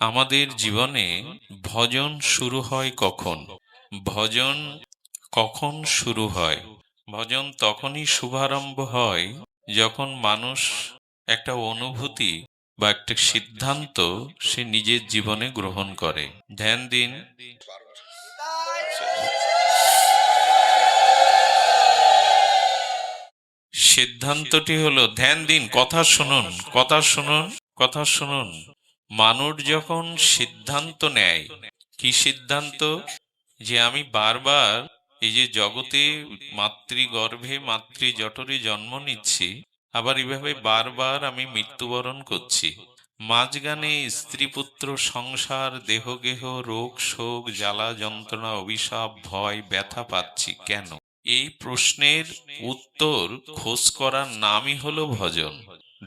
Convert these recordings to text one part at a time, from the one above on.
আমাদের জীবনে ভজন শুরু হয় কখন? ভজন কখন শুরু হয়? ভজন তখনই শুভারম্ভ হয় যখন মানুষ একটা অনুভূতি বা একটা সিদ্ধান্ত সে নিজের জীবনে গ্রহণ করে। ধ্যান দিন। সিদ্ধান্তটি হলো ধ্যান দিন, কথা শুনুন, কথা শুনুন, কথা শুনুন। মানুষ যখন সিদ্ধান্ত নেয়, কি সিদ্ধান্ত? যে আমি বারবার এই যে জগতে মাতৃগর্ভে মাতৃজঠরে জন্ম নিচ্ছি, আবার এভাবে বারবার আমি মৃত্যুবরণ করছি, মাঝখানে স্ত্রী পুত্র সংসার দেহগেহ রোগ শোক জ্বালা যন্ত্রণা অভিশাপ ভয় ব্যথা পাচ্ছি কেন? এই প্রশ্নের উত্তর খোঁজ করার নামই হলো ভজন।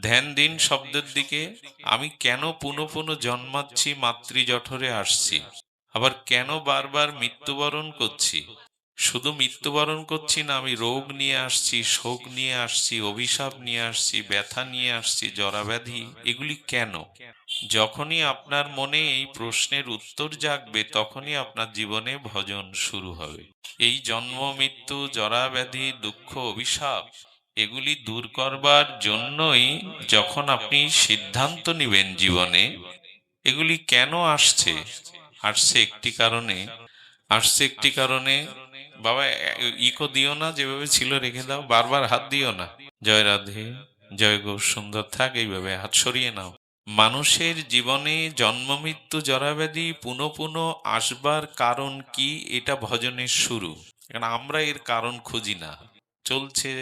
ধ্যান দিন শব্দের দিকে। আমি কেন পুনঃ পুনঃ জন্মাচ্ছি, মাতৃজঠরে আসছি, আবার কেন বারবার মৃত্যুবরণ করছি? শুধু মৃত্যুবরণ করছি না, আমি রোগ নিয়ে আসছি, শোক নিয়ে আসছি, অভিশাপ নিয়ে আসছি, ব্যথা নিয়ে আসছি, জরাব্যাধি, এগুলি কেন? যখনই আপনার মনে এই প্রশ্নের উত্তর জাগবে, তখনই আপনার জীবনে ভজন শুরু হবে। এই জন্ম মৃত্যু জরাব্যাধি দুঃখ অভিশাপ এগুলি দূর করবার জন্যই যখন আপনি সিদ্ধান্ত নেবেন জীবনে, এগুলি কেন আসছে? আসছে একটি কারণে, আসছে একটি কারণে। বাবা, ইকো দিও না, যেভাবে ছিল রেখে দাও, বারবার হাত দিও না। জয় রাধে, জয় গৌর সুন্দর, থাক এইভাবে, হাত সরিয়ে নাও। মানুষের জীবনে জন্ম মৃত্যু জরাব্যাধি পুনঃ পুনঃ আসবার কারণ কি? এটা ভজনের শুরু। কারণ আমরা এর কারণ খুঁজি না, চলছে,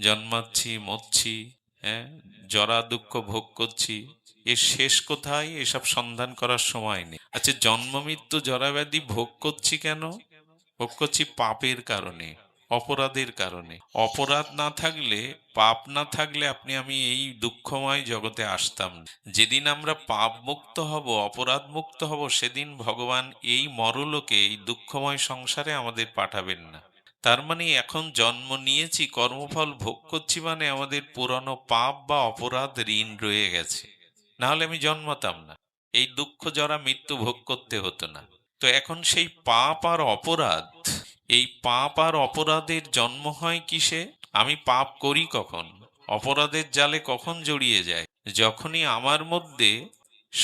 জন্মাচ্ছি মরছি, হ্যাঁ, জরা দুঃখ ভোগ করছি, এর শেষ কোথায় এসব সন্ধান করার সময় নেই। আচ্ছা, জন্ম মৃত্যু জরাব্যাধি ভোগ করছি কেন? ভোগ করছি পাপের কারণে, অপরাধের কারণে। অপরাধ না থাকলে, পাপ না থাকলে আপনি আমি এই দুঃখময় জগতে আসতাম না। যেদিন আমরা পাপ মুক্ত হব, অপরাধ মুক্ত হব, সেদিন ভগবান এই মরলোকে, এই দুঃখময় সংসারে আমাদের পাঠাবেন না। তার মানে এখন জন্ম নিয়েছি, কর্মফল ভোগ করছি, মানে আমাদের পুরনো পাপ বা অপরাধ ঋণ রয়ে গেছে, না হলে আমি জন্মাতাম না, এই দুঃখ জরা মৃত্যু ভোগ করতে হতো না। তো এখন সেই পাপ আর অপরাধ, এই পাপ আর অপরাধের জন্ম হয় কিসে? আমি পাপ করি কখন, অপরাধের জালে কখন জড়িয়ে যায়? যখনই আমার মধ্যে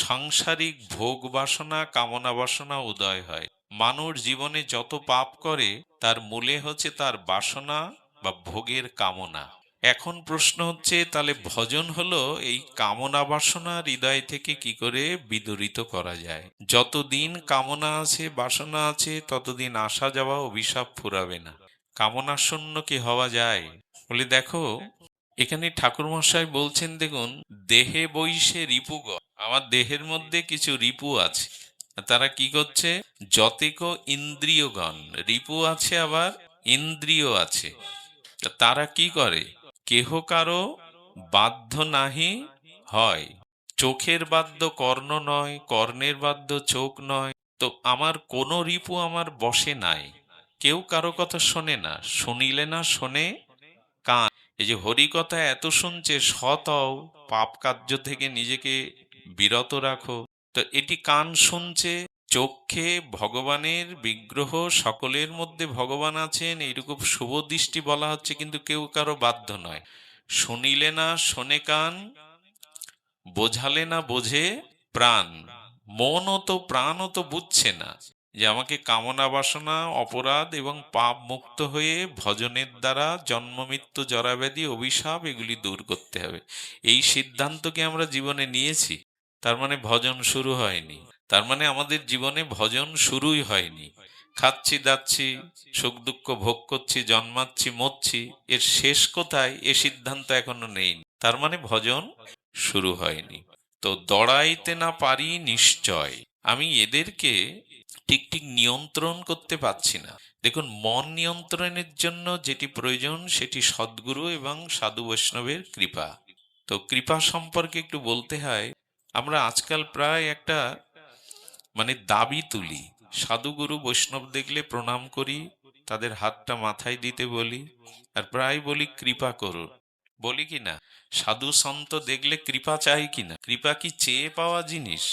সাংসারিক ভোগ বাসনা কামনা বাসনা উদয় হয়। মানুষ জীবনে যত পাপ করে, তার মূলে হচ্ছে তার বাসনা বা ভোগের কামনা। এখন প্রশ্ন হচ্ছে, তাহলে ভজন হলো এই কামনা বাসনা হৃদয় থেকে কি করে বিদরিত করা যায়। যতদিন কামনা আছে বাসনা আছে, ততদিন আসা যাওয়া অভিশাপ ফুরাবে না। কামনা শূন্য কি হওয়া যায়? বলি দেখো, এখানে ঠাকুরমশাই বলছেন, দেখুন, দেহে বৈশে রিপুগণ, আমার দেহের মধ্যে কিছু রিপু আছে। তারা কি করছে? যতেক ইন্দ্রিয়গণ, রিপু আছে আবার ইন্দ্রিয় আছে। তারা কি করে? কেহ কারো বাধ্য নাহি হয়। চোখের বাধ্য কর্ণ নয়, কর্ণের বাধ্য চোখ নয়। তো আমার কোন রিপু আমার বশে নাই। কেউ কারো কথা শোনে না, শুনিলে না শোনে কান। এই যে হরি কথা এত শুনছে, সৎ হও, পাপ কার্য থেকে নিজেকে বিরত রাখো। তো এটি কান শুনছে, চোখে ভগবানের বিগ্রহ, সকলের মধ্যে ভগবান আছেন, এইরকম শুভ দৃষ্টি বলা হচ্ছে, কিন্তু কেউ কারো বাধ্য নয়। শুনিলে না শোনে কান, বোঝালে না বোঝে প্রাণ। মনও তো প্রাণও তো বুঝছে না যে আমাকে কামনা বাসনা অপরাধ এবং পাপ মুক্ত হয়ে ভজনের দ্বারা জন্ম মৃত্যু জরাব্যাধি অভিশাপ এগুলি দূর করতে হবে। এই সিদ্ধান্ত কি আমরা জীবনে নিয়েছি? তার মানে ভজন শুরু হয়নি, তার মানে আমাদের জীবনে ভজন শুরুই হয়নি। খাচ্ছি দাচ্ছি, সুখ দুঃখ ভোগ করছি, জন্মাচ্ছি মরছি, এর শেষ কোথায় এ সিদ্ধান্ত এখনো নেই, তার মানে ভজন শুরু হয়নি। তো দড়াইতে না পারি নিশ্চয়, আমি এদেরকে ঠিক ঠিক নিয়ন্ত্রণ করতে পারছি না। দেখুন, মন নিয়ন্ত্রণের জন্য যেটি প্রয়োজন সেটি সদ্গুরু এবং সাধু বৈষ্ণবের কৃপা। তো কৃপা সম্পর্কে একটু বলতে হয়। আমরা আজকাল প্রায় একটা দাবি তুলি, সাধু গুরু বৈষ্ণব দেখলে প্রণাম করি, তাদের হাতটা মাথায় দিতে বলি, আর প্রায় বলি কৃপা করুন। বলি কি না? সাধু সন্ত দেখলে কৃপা চাই কিনা? কৃপা কি চেয়ে পাওয়া জিনিস?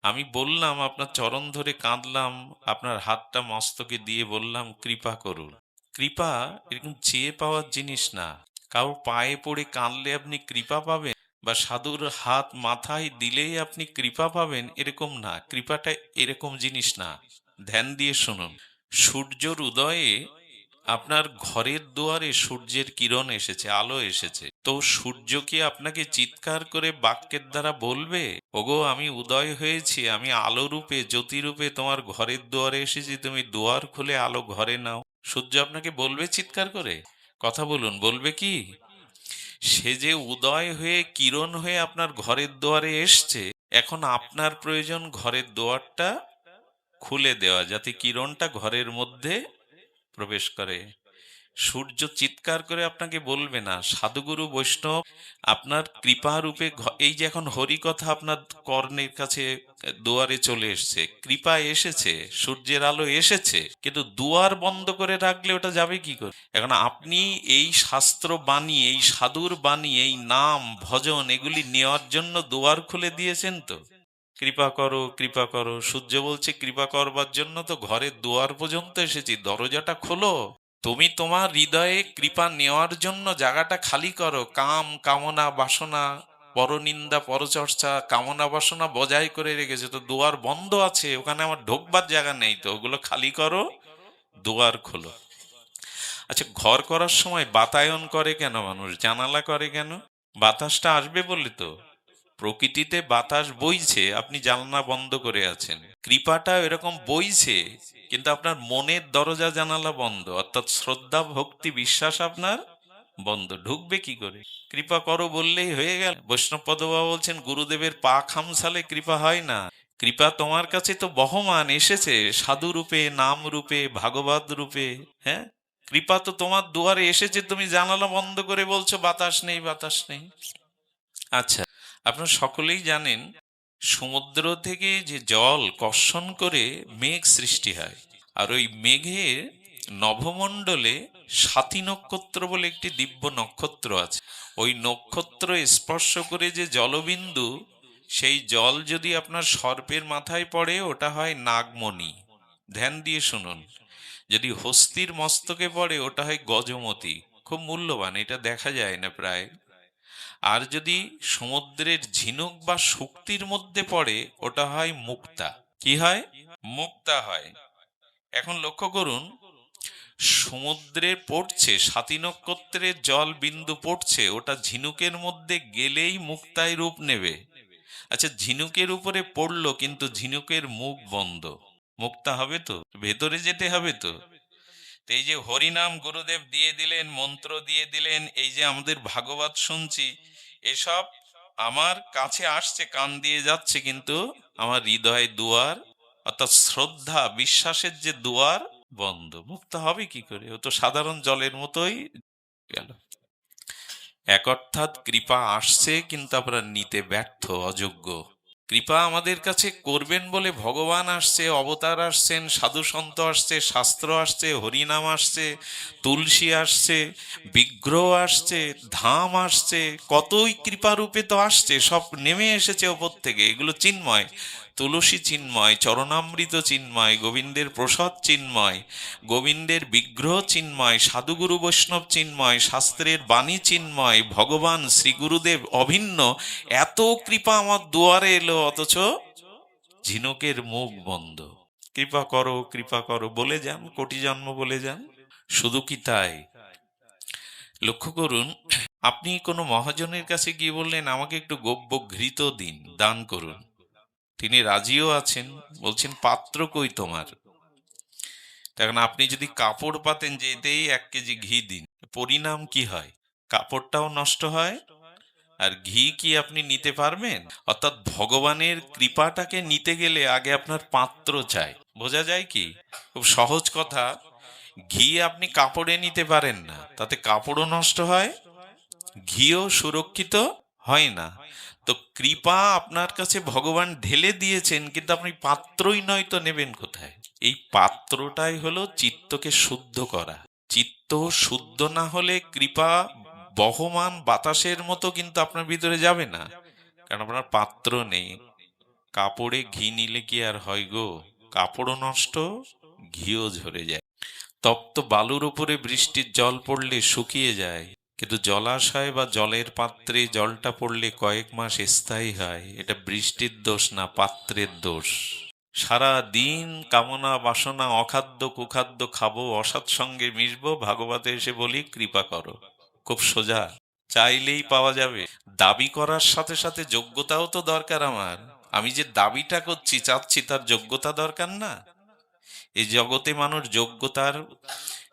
আমি বললাম, আপনার চরণ ধরে কাঁদলাম, আপনার হাতটা মস্তকে দিয়ে বললাম কৃপা করুন। কৃপা এরকম চেয়ে পাওয়ার জিনিস না। কারো পায়ে পড়ে কাঁদলে আপনি কৃপা পাবেন, বা সাধুর হাত মাথায় দিলেই আপনি কৃপা পাবেন, এরকম না। কৃপাটা এরকম জিনিস না। ধ্যান দিয়ে শুনুন। সূর্যর উদয়ে আপনার ঘরের দুয়ারে সূর্যের কিরণ এসেছে, আলো এসেছে, তো সূর্য কি আপনাকে চিৎকার করে বাক্যের দ্বারা বলবে, ওগো আমি উদয় হয়েছি, আমি আলো রূপে জ্যোতি রূপে তোমার ঘরের দুয়ারে এসেছি, তুমি দুয়ার খুলে আলো ঘরে নাও? সূর্য আপনাকে বলবে চিৎকার করে? কথা বলুন, বলবে কি? সে যে উদয় হয়ে কিরণ হয়ে আপনার ঘরের দুয়ারে এসছে, এখন আপনার প্রয়োজন ঘরের দুয়ারটা খুলে দেওয়া, যাতে কিরণটা ঘরের মধ্যে প্রবেশ করে। সূর্য চিৎকার করে আপনাকে বলবে না। সাধুগুরু বৈষ্ণব আপনার কৃপা রূপে এই যে এখন হরি কথা আপনার কর্ণের কাছে দুয়ারে চলে এসছে, কৃপা এসেছে, সূর্যের আলো এসেছে, কিন্তু দুয়ার বন্ধ করে রাখলে ওটা যাবে কি করে? এখন আপনি এই শাস্ত্র বাণী, এই সাধুর বাণী, এই নাম ভজন এগুলি নেওয়ার জন্য দুয়ার খুলে দিয়েছেন তো। কৃপা করো কৃপা করো, সূর্য বলছে কৃপা করবার জন্য তো ঘরের দুয়ার পর্যন্ত এসেছি, দরজাটা খোলো। তুমি তোমার হৃদয়ে কৃপা নেওয়ার জন্য জায়গাটা খালি করো। কাম কামনা বাসনা, পরনিন্দা পরচর্চা, কামনা বাসনা বজায় করে রেখেছে, তো দুয়ার বন্ধ আছে, ওখানে আমার ঢোকবার জায়গা নেই, তো ওগুলো খালি করো, দুয়ার খোলো। আচ্ছা, ঘর করার সময় বাতায়ন করে কেন মানুষ, জানালা করে কেন? বাতাসটা আসবে বলে তো। প্রকৃতিতে বাতাস বইছে, আপনি জানলা বন্ধ করে আছেন। কৃপাটা এরকম বইছে, কিন্তু আপনার মনের দরজা জানালা বন্ধ, অর্থাৎ শ্রদ্ধা ভক্তি বিশ্বাস আপনার বন্ধ, ঢুকবে কি করে? কৃপা করো বললেই হয়ে গেল? বৈষ্ণব পদবাবা বলছেন গুরুদেবের পা খামসালে কৃপা হয় না। কৃপা তোমার কাছে তো বহমান এসেছে, সাধু রূপে, নাম রূপে, ভাগবত রূপে। হ্যাঁ, কৃপা তো তোমার দুয়ারে এসেছে, তুমি জানালা বন্ধ করে বলছো বাতাস নেই, বাতাস নেই। আচ্ছা, আপনারা সকলেই জানেন সমুদ্র থেকে যে জল কর্ষণ করে মেঘ সৃষ্টি হয়, আর ওই মেঘের নভমণ্ডলে স্বাতী নক্ষত্র বলে একটি দিব্য নক্ষত্র আছে। ওই নক্ষত্র স্পর্শ করে যে জলবিন্দু, সেই জল যদি আপনার সর্পের মাথায় পড়ে ওটা হয় নাগমণি। ধ্যান দিয়ে শুনুন। যদি হস্তির মস্তকে পড়ে ওটা হয় গজমতি। খুব মূল্যবান, এটা দেখা যায় না প্রায়। আর যদি সমুদ্রের ঝিনুক বা শুক্তির মধ্যে পড়ে ওটা হয় মুক্তা। কি হয়? মুক্তা হয়। এখন লক্ষ্য করুন, সমুদ্রে পড়ছে, স্বাতী নক্ষত্রের জল বিন্দু পড়ছে, ওটা ঝিনুকের মধ্যে গেলেই মুক্তায় রূপ নেবে। আচ্ছা, ঝিনুকের উপরে পড়লো কিন্তু ঝিনুকের মুখ বন্ধ, মুক্তা হবে তো? ভেতরে যেতে হবে তো। তো এই যে হরিনাম গুরুদেব দিয়ে দিলেন, মন্ত্র দিয়ে দিলেন, এই যে আমাদের ভাগবত শুনছি, এসব আমার কাছে আসছে, কান দিয়ে যাচ্ছে, কিন্তু আমার হৃদয় দুয়ার, অর্থাৎ শ্রদ্ধা বিশ্বাসের যে দুয়ার বন্ধ। মুক্ত হবে কি করে? ও তো সাধারণ জলের মতোই গেল। এক অর্থাৎ কৃপা আসছে, কিন্তু আমরা নিতে ব্যর্থ, অযোগ্য। কৃপা আমাদের কাছে করবেন বলে ভগবান আসছে, অবতার আসছেন, সাধু সন্ত আসছে, শাস্ত্র আসছে, হরিনাম আসছে, তুলসী আসছে, বিগ্রহ আসছে, ধাম আসছে, কতই কৃপারূপে তো আসছে, সব নেমে এসেছে ওপর থেকে। এগুলো চিন্ময়। তুলসী চিন্ময়, চরণামৃত চিন্ময়, গোবিন্দের প্রসাদ চিন্ময়, গোবিন্দের বিগ্রহ চিন্ময়, সাধুগুরু বৈষ্ণব চিন্ময়, শাস্ত্রের বাণী চিন্ময়, ভগবান শ্রী গুরুদেব অভিন্ন। এত কৃপা আমার দুয়ারে এলো, অথচ ঝিনুকের মুখ বন্ধ। কৃপা করো বলে যান, কোটি জন্ম বলে যান। শুধু কি তাই? লক্ষ্য করুন, আপনি কোনো মহাজনের কাছে গিয়ে বললেন আমাকে একটু গব্য ঘৃত দিন, দান করুন। তিনি রাজিও আছেন, বলছেন পাত্র কই তোমার? তখন আপনি যদি কাপড় পাতেন যে এতেই 1 কেজি ঘি দিন, পরিণাম কি হয়? কাপড়টাও নষ্ট হয়, আর ঘি কি আপনি নিতে পারবেন? অর্থাৎ ভগবানের কৃপাটাকে নিতে গেলে আগে আপনার পাত্র চাই। বোঝা যায় কি? খুব সহজ কথা। ঘি আপনি কাপড়ে নিতে পারেন না, তাতে কাপড়ও নষ্ট হয়, ঘিও সুরক্ষিত হয় না। তো কৃপা আপনার কাছে ভগবান ঢেলে দিয়েছেন, কিন্তু আপনি পাত্রই নয়, তো নেবেন কোথায়? এই পাত্রটাই হলো চিত্তকে শুদ্ধ করা। চিত্ত শুদ্ধ না হলে কৃপা বহমান বাতাসের মতো কিন্তু আপনার ভিতরে যাবে না, কারণ আপনার পাত্র নেই। কাপড়ে ঘি নিলে কি আর হয় গো? কাপড়ও নষ্ট, ঘিও ঝরে যায়। তপ্ত বালুর উপরে বৃষ্টির জল পড়লে শুকিয়ে যায়, কিন্তু জলাশয় বা জলের পাত্রে জলটা পড়লে কয়েক মাস স্থায়ী হয়। এটা বৃষ্টির দোষ না, পাত্রের দোষ। সারা দিন কামনা বাসনা, অখাদ্য কুখাদ্য খাবো, অসৎ সঙ্গে মিশবো, ভাগবতে এসে বলি কৃপা করো। খুব সোজা, চাইলেই পাওয়া যাবে। দাবি করার সাথে সাথে যোগ্যতাও তো দরকার আমার। আমি যে দাবিটা করছি, চাচ্ছি, তার যোগ্যতা দরকার না? এই জগতে মানুষ যোগ্যতার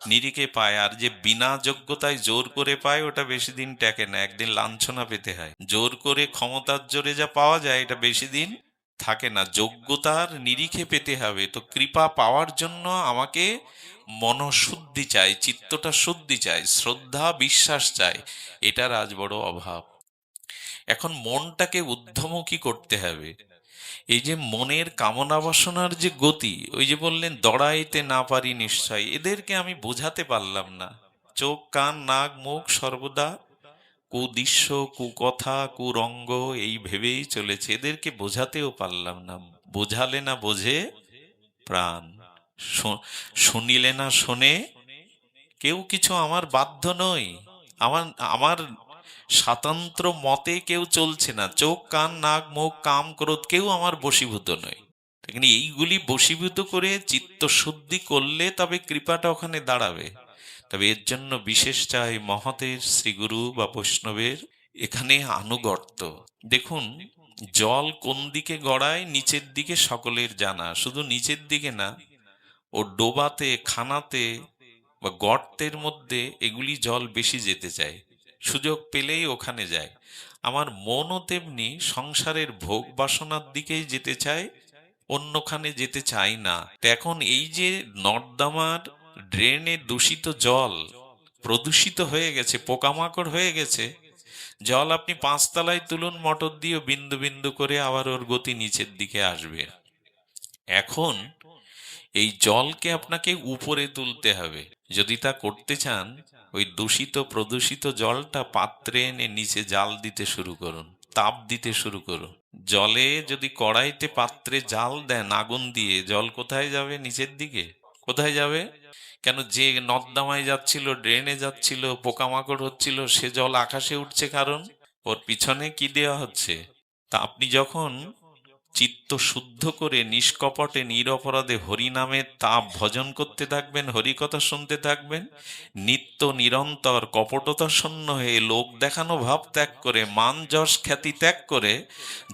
নিরিখে পায়, আর যে বিনা যোগ্যতায় জোর করে পায় ওটা বেশি দিন টেকে না, একদিন লাঞ্ছনা পেতে হয়। জোর করে ক্ষমতার জোরে যা পাওয়া যায় এটা বেশি দিন থাকে না। যোগ্যতার নিরিখে পেতে হবে। তো কৃপা পাওয়ার জন্য আমাকে মনশুদ্ধি চাই, চিত্তটা শুদ্ধি চাই, শ্রদ্ধা বিশ্বাস চাই। এটার আজ বড় অভাব। এখন মনটাকে ঊর্ধ্বমুখী করতে হবে। এই যে মনের কামনা বাসনার যে গতি, ওই যে বললেন দড়াইতে না পারি নিশ্চয়, এদেরকে আমি বোঝাতে পারলাম না। চোখ কান নাক মুখ সর্বদা কুদৃশ্য কুকথা কুরঙ্গ এই ভেবেই চলেছে, এদেরকে বোঝাতেও পারলাম না। বোঝালে না বোঝে প্রাণ, শুনিলে না শোনে কেউ কিছু, আমার বাধ্য নই। আমার আমার স্বাতন্ত্র মতে কেউ চলছে না। চোখ কান নাক মুখ কাম ক্রোধ কেউ আমার বশীভূত নয়। কিন্তু এইগুলি বশীভূত করে চিত্ত শুদ্ধি করলে তবে কৃপাটা ওখানে দাঁড়াবে। তবে এর জন্য বিশেষ চাই মহতের শ্রীগুরু বা বৈষ্ণবের এখানে আনুগত্য। দেখুন, জল কোন দিকে গড়ায় নিচের দিকে সকলের জানা, শুধু নিচের দিকে না, ও ডোবাতে খানাতে বা গর্তের মধ্যে এগুলি জল বেশি যেতে চায়, সুযোগ পেলেই ওখানে যায়। আমার মনও তেমনি সংসারের ভোগ বাসনার দিকেই যেতে চায়, অন্যখানে যেতে চাই না। তো এখন এই যে নর্দমার ড্রেনে দূষিত জল প্রদূষিত হয়ে গেছে, পোকামাকড় হয়ে গেছে, জল আপনি 5 তলায় তুলুন মোটর দিয়ে, বিন্দু বিন্দু করে আবার ওর গতি নিচের দিকে আসবে। এখন এই জলকে আপনাকে উপরে তুলতে হবে। যদি তা করতে চান, ওই দূষিত প্রদূষিত জলটা পাত্রে এনে নিচে জাল দিতে শুরু করুন, তাপ দিতে শুরু করুন। জলে যদি কড়াইতে পাত্রে জাল দেন আগুন দিয়ে, জল কোথায় যাবে? নিচের দিকে। কোথায় যাবে? কেন? যে নর্দমায় যাচ্ছিল, ড্রেনে যাচ্ছিল, পোকামাকড় হচ্ছিল, সে জল আকাশে উঠছে, কারণ ওর পিছনে কি দেওয়া হচ্ছে। তা আপনি যখন চিত্ত শুদ্ধ করে নিষ্কপটে নিরপরাধে হরিনামের তাপ ভজন করতে থাকবেন, হরিকথা শুনতে থাকবেন, নিত্য নিরন্তর কপটতা শূন্য হয়ে লোক দেখানো ভাব ত্যাগ করে, মান যশ খ্যাতি ত্যাগ করে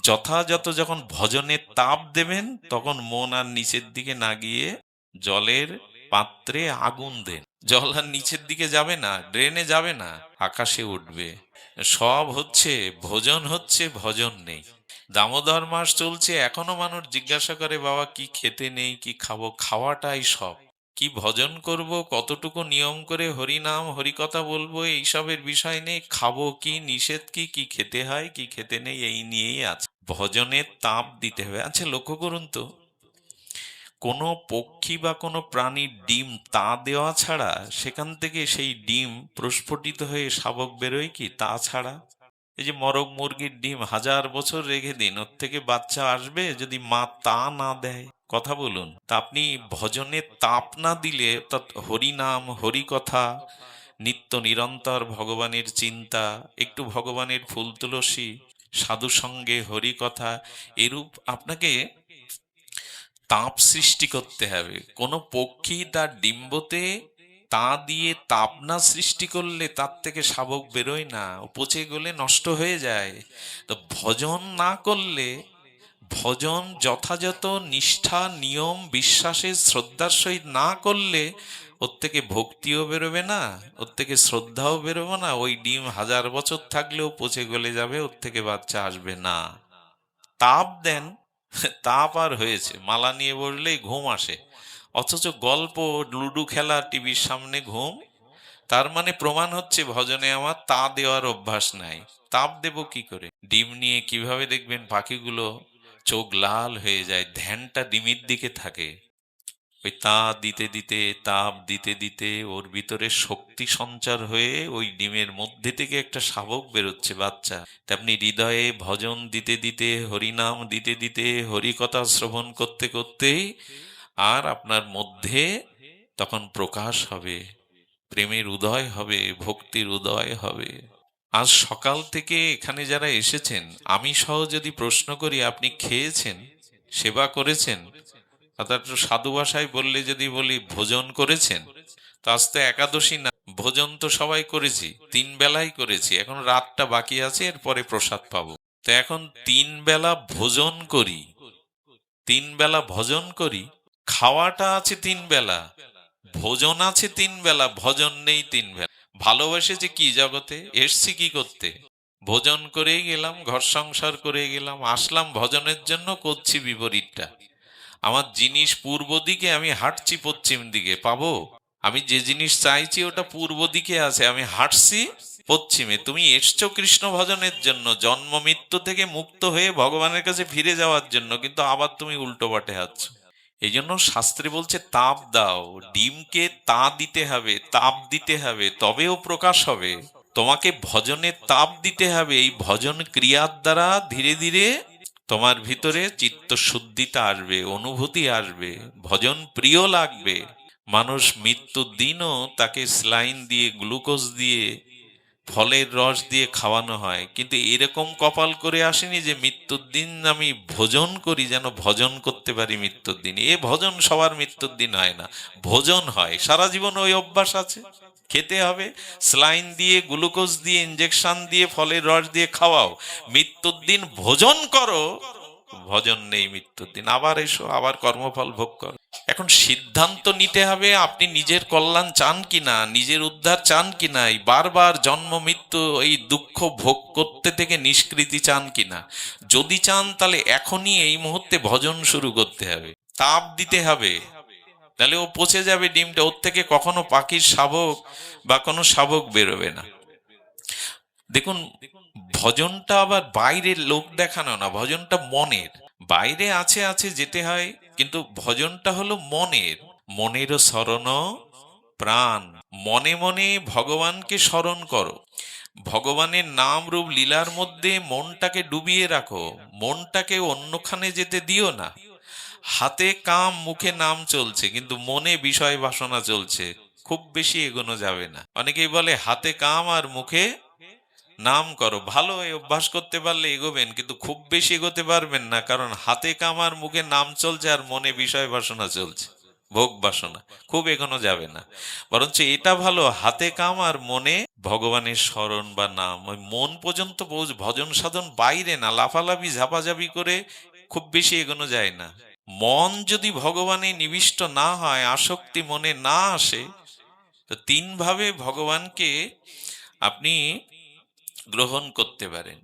যথাযথ যখন ভজনের তাপ দেবেন, তখন মন আর নিচের দিকে না গিয়ে জলের পাত্রে আগুন দেন। জল আর নিচের দিকে যাবে না, ড্রেনে যাবে না, আকাশে উঠবে। সব হচ্ছে, ভোজন হচ্ছে, ভজন নেই। দামোদর মাস চলছে, এখনো মানুষ জিজ্ঞাসা করে বাবা কি খেতে নেই, কি খাবো? খাওয়াটাই সব। কি ভজন করব, কতটুকু নিয়ম করে হরিনাম হরিকথা বলবো, এইসবের বিষয় নেই। খাবো কি, নিষেধ কি, কি খেতে হয় কি খেতে নেই, এই নিয়েই আছে। ভজনের তাপ দিতে হবে। আচ্ছা লক্ষ্য করুন তো, কোনো পক্ষী বা কোনো প্রাণীর ডিম তা দেওয়া ছাড়া সেখান থেকে সেই ডিম প্রস্ফুটিত হয়ে শাবক বেরোয় কি তা ছাড়া? এই যে মরগ মুরগির ডিম 1000 বছর রেখে দিন, ওর থেকে বাচ্চা আসবে যদি মা তা না দেয়? কথা বলুন। তা আপনি ভজনে তাপ না দিলে, অর্থাৎ হরিনাম হরিকথা, নিত্য নিরন্তর ভগবানের চিন্তা, একটু ভগবানের ফুল তুলসী, সাধু সঙ্গে হরিকথা, এরূপ আপনাকে তাপ সৃষ্টি করতে হবে। কোনো পক্ষী তার ডিম্বতে তা দিয়ে তাপ না সৃষ্টি করলে তার থেকে শাবক বেরোয় না, ও পচে গলে নষ্ট হয়ে যায়। তো ভজন না করলে, ভজন যথাযথ নিষ্ঠা নিয়ম বিশ্বাসের শ্রদ্ধার সহিত না করলে, ওর থেকে ভক্তিও বেরোবে না, ওর থেকে শ্রদ্ধাও বেরোবে না। ওই ডিম 1000 বছর থাকলেও পচে গলে যাবে, ওর থেকে বাচ্চা আসবে না। তাপ দেন, তাপ আর হয়েছে, মালা নিয়ে বসলেই ঘুম আসে। অথচ গল্প, লুডু খেলা, টিভির সামনে ঘুম। তার মানে প্রমাণ হচ্ছে ভজনে আমার তা দেওয়ার অভ্যাস নাই। তাপ দেব কি করে? ডিম নিয়ে কিভাবে দেখবেন পাখিগুলো চোখ লাল হয়ে যায়, ধ্যানটা ডিমের দিকে থাকে। ওই তাপ দিতে দিতে ওর ভিতরে শক্তি সঞ্চার হয়ে ওই ডিমের মধ্যে থেকে একটা শাবক বেরোচ্ছে, বাচ্চা। তেমনি হৃদয়ে ভজন দিতে দিতে, হরিনাম দিতে দিতে, হরিকথা শ্রবণ করতে করতেই আর আপনার মধ্যে তখন প্রকাশ হবে, প্রেমের উদয় হবে, ভক্তির উদয় হবে। আজ সকাল থেকে এখানে যারা এসেছেন, আমি সহ যদি প্রশ্ন করি, আপনি খেয়েছেন, সেবা করেছেন, অর্থাৎ সাধু ভাষায় বললে যদি বলি ভোজন করেছেন, তো আজ তো একাদশী না, ভোজন তো সবাই করেছি, 3 বেলাই করেছি, এখন রাতটা বাকি আছে, এরপরে প্রসাদ পাবো। তো এখন 3 বেলা ভোজন করি, 3 বেলা ভজন করি, খাওয়াটা আছে 3 বেলা, ভোজন আছে 3 বেলা, ভজন নেই 3 বেলা। ভালোবেসেছে কি জগতে, এসছি কি করতে? ভোজন করে গেলাম, ঘর সংসার করে গেলাম, আসলাম ভজনের জন্য, করছি বিপরীতটা। আমার জিনিস পূর্ব দিকে, আমি হাঁটছি পশ্চিম দিকে, পাবো? আমি যে জিনিস চাইছি ওটা পূর্ব দিকে আছে, আমি হাঁটছি পশ্চিমে। তুমি এসছো কৃষ্ণ ভজনের জন্য, জন্ম মৃত্যু থেকে মুক্ত হয়ে ভগবানের কাছে ফিরে যাওয়ার জন্য, কিন্তু আবার তুমি উল্টো পথে হাঁটছো। এই জন্য শাস্ত্রে বলছে তাপ দাও, ডিমকে তা দিতে হবে, তাপ দিতে হবে, তবেও প্রকাশ হবে। তোমাকে ভজনের তাপ দিতে হবে, এই ভজন ক্রিয়ার দ্বারা ধীরে ধীরে তোমার ভিতরে চিত্ত শুদ্ধিতা আসবে, অনুভূতি আসবে, ভজন প্রিয় লাগবে। মানুষ মৃত্যুর দিনও তাকে স্লাইন দিয়ে, গ্লুকোজ দিয়ে, ফলের রস দিয়ে খাওয়ানো হয়, কিন্তু এরকম কপাল করে আসেনি যে মৃত্যুর দিন আমি ভোজন করি, যেন ভজন করতে পারি মৃত্যুর দিন। এ ভজন সবার মৃত্যুর দিন হয় না, ভোজন হয়। সারা জীবন ওই অভ্যাস আছে, খেতে হবে, স্লাইন দিয়ে, গ্লুকোজ দিয়ে, ইঞ্জেকশন দিয়ে, ফলের রস দিয়ে খাওয়াও, মৃত্যুর দিন ভোজন করো, ভজন নেই মৃত্যুর দিন, আবার এসো, আবার কর্মফল ভোগ করো। এখন সিদ্ধান্ত নিতে হবে, আপনি নিজের কল্যাণ চান কিনা, নিজের উদ্ধার চান কিনা, এই বারবার জন্ম মৃত্যু এই দুঃখ ভোগ করতে থেকে নিষ্কৃতি চান কিনা। যদি চান তাহলে এখনই এই মুহূর্তে ভজন শুরু করতে হবে, তাপ দিতে হবে, তাহলে ও পচে যাবে ডিমটা, ওর থেকে কখনো পাখির শাবক বা কোনো শাবক বেরোবে না। দেখুন, ভজনটা আবার বাইরের লোক দেখানো না, ভজনটা মনের। বাইরে আছে আছে যেতে হয়, কিন্তু ভজনটা হলো মনের। মনেরও স্মরণ প্রাণ, মনে মনে ভগবানকে স্মরণ করো, ভগবানের নাম রূপ লীলার মধ্যে মনটাকে ডুবিয়ে রাখো, মনটাকে অন্যখানে যেতে দিও না। হাতে কাম, মুখে নাম চলছে, কিন্তু মনে বিষয় বাসনা চলছে, খুব বেশি এগোনো যাবে না। অনেকেই বলে হাতে কাম আর মুখে নাম করো, ভালো, এই অভ্যাস করতে পারলে এগোবেন, কিন্তু খুব বেশি এগোতে পারবেন না, কারণ হাতে কাম আর মুখে নাম চলছে আর মনে বিষয় বাসনা চলছে, ভোগ বাসনা, খুব এগোনো যাবে না। বরঞ্চ এটা ভালো, হাতে কাম আর মনে ভগবানের স্মরণ বা নাম, ওই মন পর্যন্ত ভজন সাধন বাইরে না, লাফালাফি ঝাপাঝাপি করে খুব বেশি এগোনো যায় না। মন যদি ভগবানে নিবিষ্ট না হয়, আসক্তি মনে না আসে, তো 3 ভাবে ভগবানকে আপনি গ্রহণ করতে পারেন।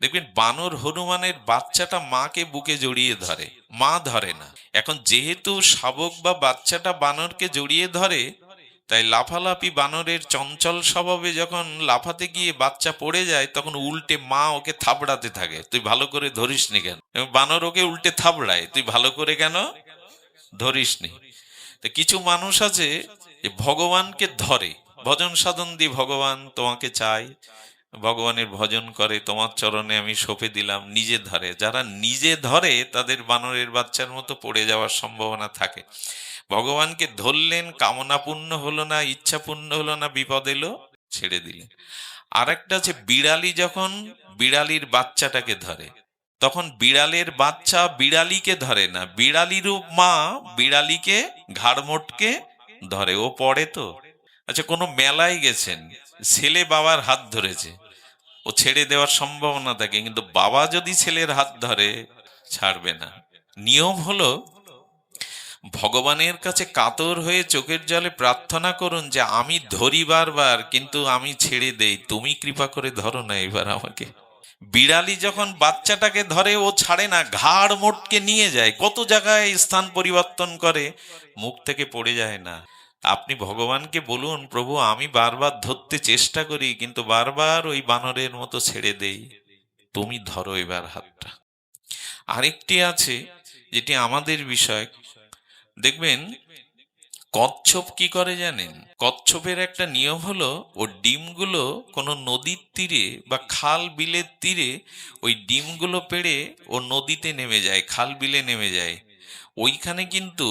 দেখবেন বানর হনুমানের বাচ্চাটা মাকে বুকে জড়িয়ে ধরে, মা ধরে না। এখন যেহেতু শাবক বা বাচ্চাটা বানরকে জড়িয়ে ধরে, তাই লাফালাফি বানরের চঞ্চল স্বভাবে যখন লাফাতে গিয়ে বাচ্চা পড়ে যায়, তখন উল্টে মা ওকে থাবড়াতে থাকে, তুই ভালো করে ধরিসনি কেন। এবং বানর ওকে উল্টে থাবড়ায়, তুই ভালো করে কেন ধরিসনি। তো কিছু মানুষ আছে যে ভগবানকে ধরে, ভজন সাধন দিয়ে ভগবান তোমাকে চাই, ভগবানের ভজন করে, তোমার চরণে আমি সঁপে দিলাম, নিজে ধরে। যারা নিজে ধরে তাদের বানরের বাচ্চার মতো পড়ে যাওয়ার সম্ভাবনা থাকে। ভগবানকে ধরলেন, কামনা পূর্ণ হলো না, ইচ্ছা পূর্ণ হলো না, বিপদ এলো, ছেড়ে দিলেন। আর একটা আছে বিড়ালি, যখন বিড়ালির বাচ্চাটাকে ধরে, তখন বিড়ালের বাচ্চা বিড়ালিকে ধরে না, বিড়ালির মা বিড়ালিকে ঘাড় মোটকে ধরে, ও পড়ে তো। আচ্ছা, কোনো মেলায় গেছেন, ছেলে বাবার হাত ধরেছে, ও ছেড়ে দেওয়ার সম্ভাবনা থাকে, কিন্তু বাবা যদি ছেলের হাত ধরে ছাড়বে না। নিয়ম হলো ভগবানের কাছে কাতর হয়ে চোখের জলে প্রার্থনা করুন যে আমি ধরি বারবার, কিন্তু আমি ছেড়ে দেই, তুমি কৃপা করে ধরো না এবার আমাকে। বিড়ালি যখন বাচ্চাটাকে ধরে, ও ছাড়ে না, ঘাড় মোটকে নিয়ে যায়, কত জায়গায় স্থান পরিবর্তন করে, মুখ থেকে পড়ে যায় না। আপনি ভগবানকে বলুন, প্রভু আমি বারবার ধরতে চেষ্টা করি, কিন্তু বারবার ওই বানরের মতো ছেড়ে দেই, তুমি ধরো এবার হাতটা। আরেকটি আছে যেটি আমাদের বিষয়, দেখবেন কচ্ছপ কি করে জানেন? কচ্ছপের একটা নিয়ম হলো, ও ডিমগুলো কোনো নদীর তীরে বা খাল বিলের তীরে ওই ডিমগুলো পেড়ে ও নদীতে নেমে যায়, খাল বিলে নেমে যায়। ওইখানে কিন্তু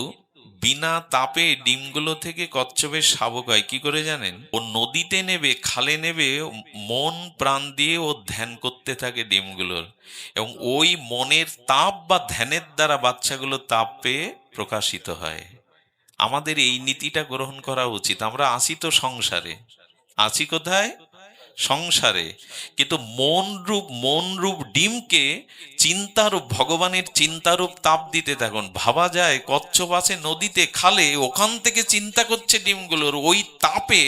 বিনা তাপে ডিমগুলো থেকে কচ্ছপের শাবক হয়। কি করে জানেন? ও নদীতে নেবে, খালে নেবে, মন প্রাণ দিয়ে ও ধ্যান করতে থাকে ডিমগুলোর, এবং ওই মনের তাপ বা ধ্যানের দ্বারা বাচ্চাগুলো তাপ পেয়ে প্রকাশিত হয়। আমাদের এই নীতিটা গ্রহণ করা উচিত। আমরা আছি তো সংসারে, আছি কোথায়? সংসারে। কিন্তু মন রূপ ডিমকে চিন্তারূপ, ভগবানের চিন্তারূপ তাপ দিতে থাকুন। ভাবা যায় কচ্ছপ আছে নদীতে, খালে, ওখান থেকে চিন্তা করছে ডিমগুলোর, ওই তাপে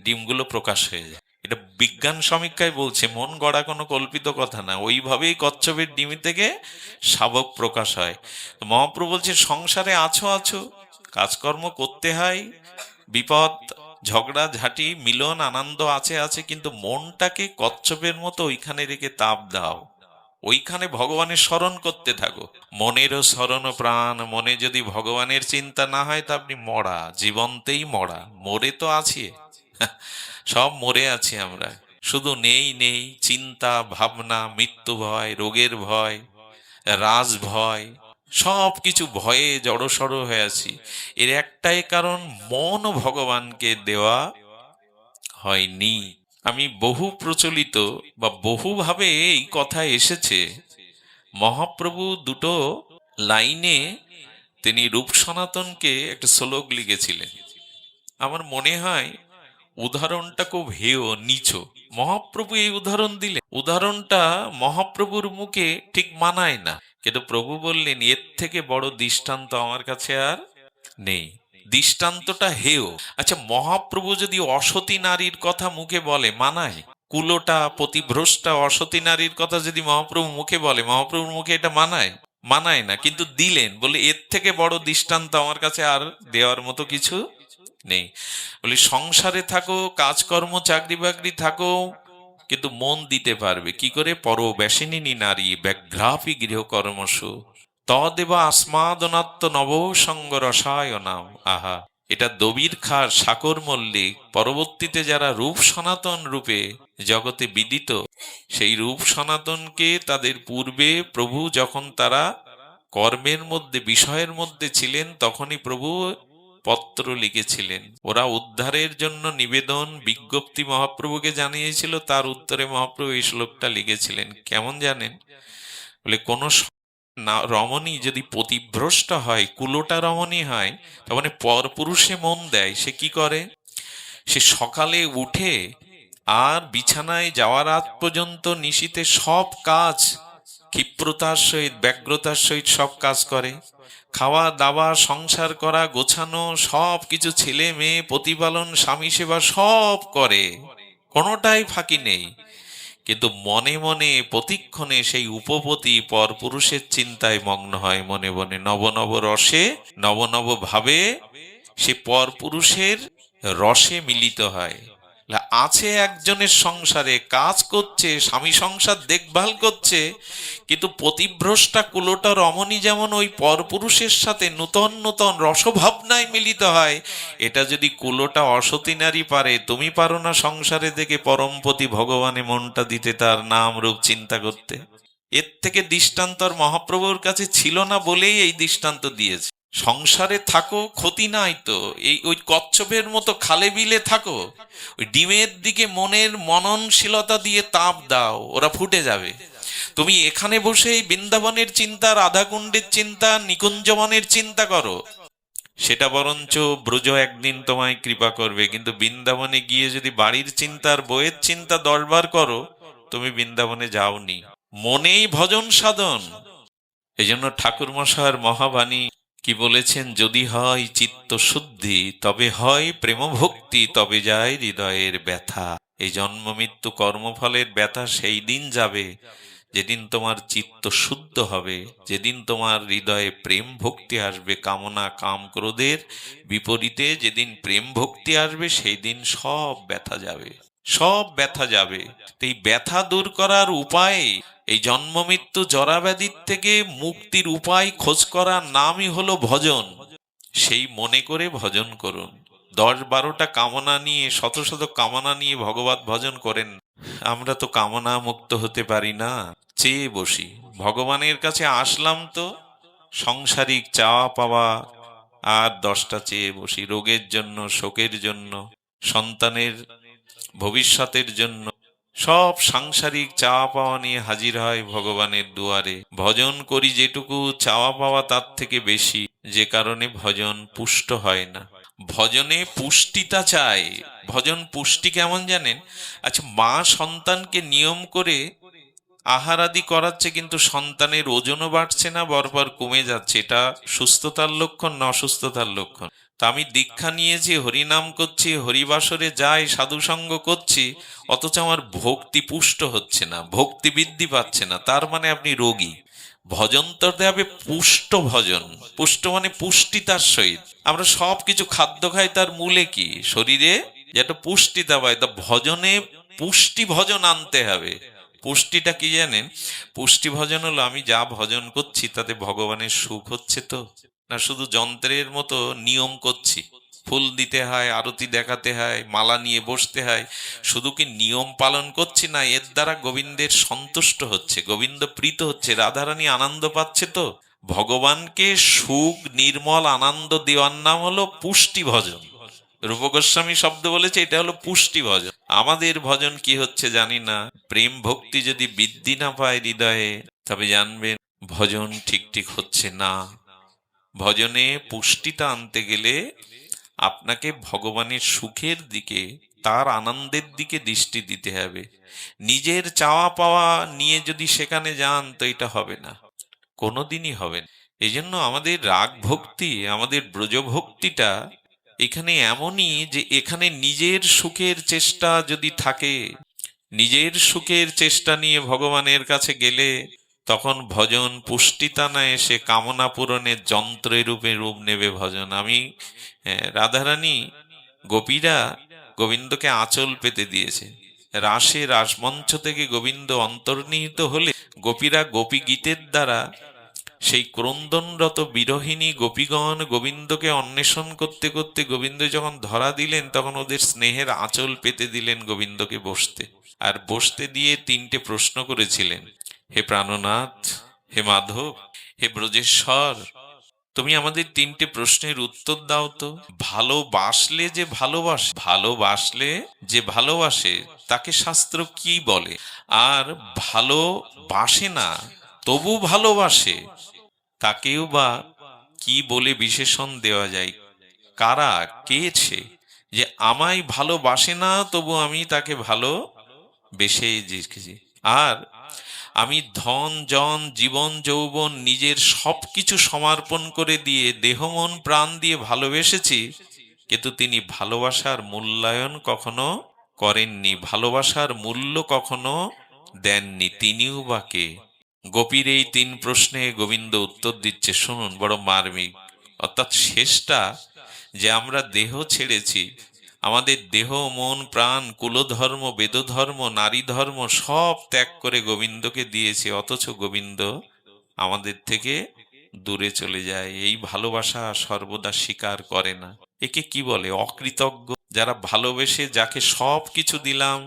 ডিমগুলো প্রকাশ হয়ে যায়। এটা বিজ্ঞান সমীক্ষায় বলছে, মন গড়া কোনো কল্পিত কথা না। ওইভাবেই কচ্ছপের ডিম থেকে শাবক প্রকাশ হয়। তো মহাপ্রভু বলছে, সংসারে আছো আছো, কাজকর্ম করতে হয়, বিপদ ঝগড়া ঝাঁটি মিলন আনন্দ আছে আছে, কিন্তু মনটাকে কচ্ছপের মতো ওইখানে রেখে তাপ দাও, ওইখানে ভগবানের স্মরণ করতে থাকো। মনেরও স্মরণ প্রাণ, মনে যদি ভগবানের চিন্তা না হয় তা আপনি মরা, জীবনতেই মরা। মরে তো আছি, সব মরে আছি আমরা। শুধু নেই নেই চিন্তা ভাবনা, মৃত্যু ভয়, রোগের ভয়, রাজ ভয়, সব কিছু ভয়ে জড়সড় হয়ে আছি। এর একটাই কারণ, মন ভগবানকে দেওয়া হয়নি। আমি বহু প্রচলিত বা বহুভাবে এই কথা এসেছে। মহাপ্রভু দুটো লাইনে তিনি রূপ সনাতনকে একটা শ্লোক লিখেছিলেন। আমার মনে হয় উদাহরণটা খুব হেয়, নিচু। মহাপ্রভু এই উদাহরণ দিলেন, উদাহরণটা মহাপ্রভুর মুখে ঠিক মানায় না, কিন্তু প্রভু বললেন এর থেকে বড় দৃষ্টান্ত আমার কাছে আর নেই। দৃষ্টান্তটা হেয়। আচ্ছা, মহাপ্রভু যদি অসতী নারীর কথা মুখে বলে, মানায়? কুলোটা, পতিভ্রষ্টা অসতী নারীর কথা যদি মহাপ্রভু মুখে বলে, মহাপ্রভুর মুখে এটা মানায়? মানায় না। কিন্তু দিলেন, বলে এর থেকে বড় দৃষ্টান্ত আমার কাছে আর দেওয়ার মতো কিছু নেই। বলি সংসারে থাকো, কাজকর্ম চাকরি বাকরি থাকো, কিন্তু মন দিতে পারবে কি করে? পরবেশিনী নারী ব্যাঘ্রাপি গৃহকর্মসু তদেবা আসমাদনাত্ম নবসঙ্গ রসায়নাম। আহা, এটা দবির খার সাকর মল্লিক পরবর্তীতে যারা রূপ সনাতন রূপে জগতে বিদিত, সেই রূপ সনাতনকে তাদের পূর্বে প্রভু যখন তারা কর্মের মধ্যে, বিষয়ের মধ্যে ছিলেন, তখনই প্রভু পত্র লিখেছিলেন। ওরা উদ্ধারের জন্য নিবেদন বিজ্ঞপ্তি মহাপ্রভুকে জানিয়েছিল, তার উত্তরে মহাপ্রভু এই শ্লোকটা লিখেছিলেন। কেমন জানেন? বলে কোন রমণী যদি পতিভ্রষ্ট হয়, কুলোটা রমণী হয়, তার মানে পরপুরুষে মন দেয়, সে কি করে? সে সকালে উঠে আর বিছানায় যাওয়ার আগ পর্যন্ত নিশীথে সব কাজ ক্ষিপ্রতার সহিত, ব্যগ্রতার সহিত সব কাজ করে। খাওয়া দাওয়া, সংসার করা, গোছানো, সব কিছু, ছেলে মেয়ে প্রতিপালন, স্বামী সেবা সব করে, কোনোটাই ফাঁকি নেই। কিন্তু মনে মনে প্রতিক্ষণে সেই উপপতি পর পুরুষের চিন্তায় মগ্ন হয়। মনে মনে নব নব রসে, নব নব ভাবে সে পর পুরুষের রসে মিলিত হয়। আছে একজনের সংসারে, কাজ করছে, স্বামী সংসার দেখভাল করছে, কিন্তু পতিভ্রষ্টা কুলোটা রমণী যেমন ওই পরপুরুষের সাথে নূতন নূতন রসভাবনায় মিলিত হয়, এটা যদি কুলোটা অসতী নারী পারে, তুমি পারো না সংসারে থেকে পরমপতি ভগবানে মনটা দিতে, তার নাম রূপ চিন্তা করতে? এর থেকে দৃষ্টান্ত আর মহাপ্রভুর কাছে ছিল না বলেই এই দৃষ্টান্ত দিয়েছে। সংসারে থাকো, ক্ষতি নাই তো, এই ওই কচ্ছপের মতো খালে বিলে থাকো, ওই ডিমের দিকে মনের মননশীলতা দিয়ে তাপ দাও, ওরা ফুটে যাবে। তুমি এখানে বসে বৃন্দাবনের চিন্তা, রাধাকুণ্ডের চিন্তা, নিকুঞ্জবনের চিন্তা করো, সেটা বরঞ্চ ব্রজ একদিন তোমায় কৃপা করবে। কিন্তু বৃন্দাবনে গিয়ে যদি বাড়ির চিন্তা আর বইয়ের চিন্তা 10 বার করো, তুমি বৃন্দাবনে যাওনি। মনেই ভজন সাধন। এই জন্য ঠাকুর মশায়ের মহাবাণী কি বলেছেন? যদি হয় চিত্ত শুদ্ধি, তবে হয় প্রেম ভক্তি, তবে যায় হৃদয়ের ব্যথা। এই জন্ম মৃত্যু কর্মফলের ব্যথা সেই দিন যাবে যেদিন তোমার চিত্ত শুদ্ধ হবে, যেদিন তোমার হৃদয়ে প্রেম ভক্তি আসবে। কামনা কাম ক্রোধের বিপরীতে যেদিন প্রেম ভক্তি আসবে, সেই দিন সব ব্যথা যাবে, সব ব্যথা যাবে। এই ব্যথা দূর করার উপায়, এই জন্ম মৃত্যু জরাব্যাধির থেকে মুক্তির উপায় খোঁজ করার নামই হলো ভজন। সেই মনে করে ভজন করুন। 10-12টা কামনা নিয়ে, শত শত কামনা নিয়ে ভগবত ভজন করেন। আমরা তো কামনা মুক্ত হতে পারি না। চেয়ে বসি ভগবানের কাছে, আসলাম তো সংসারিক চাওয়া পাওয়া আর 10টা চেয়ে বসি, রোগের জন্য, শোকের জন্য, সন্তানের ভবিষ্যতের জন্য, সব সাংসারিক চাওয়া পাওয়া নিয়ে হাজির হয় ভগবানের দুয়ারে। ভজন করি যেটুকু, চাওয়া পাওয়া তার থেকে বেশি, যে কারণে ভজন পুষ্ট হয় না। ভজনে পুষ্টিতা চাই। ভজন পুষ্টি কেমন জানেন? আচ্ছা, মা সন্তানকে নিয়ম করে আহার আদি করাচ্ছে, কিন্তু সন্তানের ওজনও বাড়ছে না, বরবার কমে যাচ্ছে, এটা সুস্থতার লক্ষণ না অসুস্থতার লক্ষণ? তা আমি দীক্ষা নিয়েছি, হরিনাম করছি, হরিবাসরে যাই, সাধুসঙ্গ করছি, অথচ আমার ভক্তি পুষ্ট হচ্ছে না, ভক্তি বৃদ্ধি পাচ্ছে না, তার মানে আপনি রোগী। ভজন তো হবে পুষ্ট ভজন। পুষ্ট মানে পুষ্টিতার সহিত। আমরা সব কিছু খাদ্য খাই, তার মূলে কি? শরীরে যেটা পুষ্টিতা পায়। তা ভজনে পুষ্টি ভজন আনতে হবে। পুষ্টিটা কি জানেন? পুষ্টি ভজন হলো আমি যা ভজন করছি তাতে ভগবানের সুখ হচ্ছে তো, না শুধু যন্ত্রের মতো নিয়ম করছি, ফুল দিতে হয়, আরতি দেখাতে হয়, মালা নিয়ে বসতে হয়, শুধু কি নিয়ম পালন করছি না এর দ্বারা গোবিন্দের সন্তুষ্ট হচ্ছে, গোবিন্দ প্রীত হচ্ছে, রাধারানী আনন্দ পাচ্ছে তো? ভগবানকে সুখ নির্মল আনন্দ দেওয়ার নাম হলো পুষ্টি ভজন। রূপ গোস্বামী শব্দ বলেছে, এটা হলো পুষ্টি ভজন। আমাদের ভজন কি হচ্ছে জানি না। প্রেম ভক্তি যদি বৃদ্ধি না পায় হৃদয়ে, তবে জানবেন ভজন ঠিক ঠিক হচ্ছে না। ভজনে পুষ্টিটা আনতে গেলে আপনাকে ভগবানের সুখের দিকে, তার আনন্দের দিকে দৃষ্টি দিতে হবে। নিজের চাওয়া পাওয়া নিয়ে যদি সেখানে যান তো এটা হবে না, কোনোদিনই হবে না। এই জন্য আমাদের রাগ ভক্তি, আমাদের ব্রজ ভক্তিটা এখানে এমনই যে এখানে নিজের সুখের চেষ্টা যদি থাকে, নিজের সুখের চেষ্টা নিয়ে ভগবানের কাছে গেলে, তখন ভজন পুষ্টিতা না এসে কামনা পূরণের যন্ত্রের রূপে রূপ নেবে ভজন। আমি রাধারানী, গোপীরা গোবিন্দকে আঁচল পেতে দিয়েছে। রাসে রাসমঞ্চ থেকে গোবিন্দ অন্তর্নিহিত হলে গোপীরা গোপী গীতের দ্বারা সেই ক্রন্দনরত বিরহিণী গোপীগণ গোবিন্দকে অন্বেষণ করতে করতে গোবিন্দ যখন ধরা দিলেন, তখন ওদের স্নেহের আঁচল পেতে দিলেন গোবিন্দকে বসতে। আর বসতে দিয়ে 3টে প্রশ্ন করেছিলেন, হে প্রাণনাথ, হে মাধব, হে ব্রজেশ্বর, তুমি আমাদের 3টে প্রশ্নের উত্তর দাও তো। ভালোবাসলে যে ভালোবাসে, ভালোবাসলে যে ভালোবাসে তাকে শাস্ত্র কি বলে? আর ভালোবাসে না তবু ভালোবাসে, তাকেও বা কি বলে বিশেষণ দেওয়া যায়? কারা, কে সে যে আমায় ভালোবাসে না তবু আমি তাকে ভালো বেশে জিখেছি? আর আমি ধন জন জীবন যৌবন নিজের সবকিছু সমর্পণ করে দিয়ে, দেহ মন প্রাণ দিয়ে ভালোবেসেছি, কিন্তু তিনি ভালোবাসার মূল্যায়ন কখনো করেননি, ভালোবাসার মূল্য কখনো দেননি, তিনিও বা কে? গোপীর এই 3 প্রশ্নে গোবিন্দ উত্তর দিচ্ছে, শুনুন, বড় মার্মিক। অর্থাৎ শেষটা, যে আমরা দেহ ছেড়েছি, আমাদের দেহ মন প্রাণ কুলধর্ম বেদধর্ম নারী ধর্ম সব ত্যাগ করে গোবিন্দকে দিয়েছে, অথচ গোবিন্দ আমাদের থেকে দূরে চলে যায়। এই ভালোবাসা সর্বদা স্বীকার করে না। একে কি বলে? অকৃতজ্ঞ। যারা ভালোবেসে, যাকে সব কিছু দিলাম,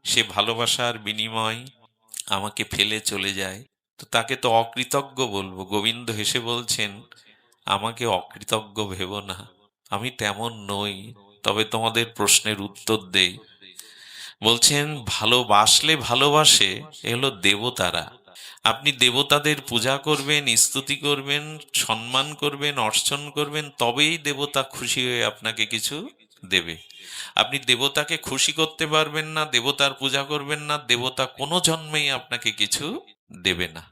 সে ভালোবাসার বিনিময় আমাকে ফেলে চলে যায়, তো তাকে তো অকৃতজ্ঞ বলবো। গোবিন্দ হেসে বলছেন, আমাকে অকৃতজ্ঞ ভেবো না, আমি তেমন নই। তবে তোমাদের প্রশ্নের উত্তর দেই। বলছেন ভালোবাসলে ভালোবাসে, এগুলো দেবতারা। আপনি দেবতাদের পূজা করবেন, স্তুতি করবেন, সম্মান করবেন, অর্চন করবেন, তবেই দেবতা খুশি হয়ে আপনাকে কিছু দেবে। আপনি দেবতাকে খুশি করতে পারবেন না, দেবতার পূজা করবেন না, দেবতা কোনো জন্মেই আপনাকে কিছু দেবে না।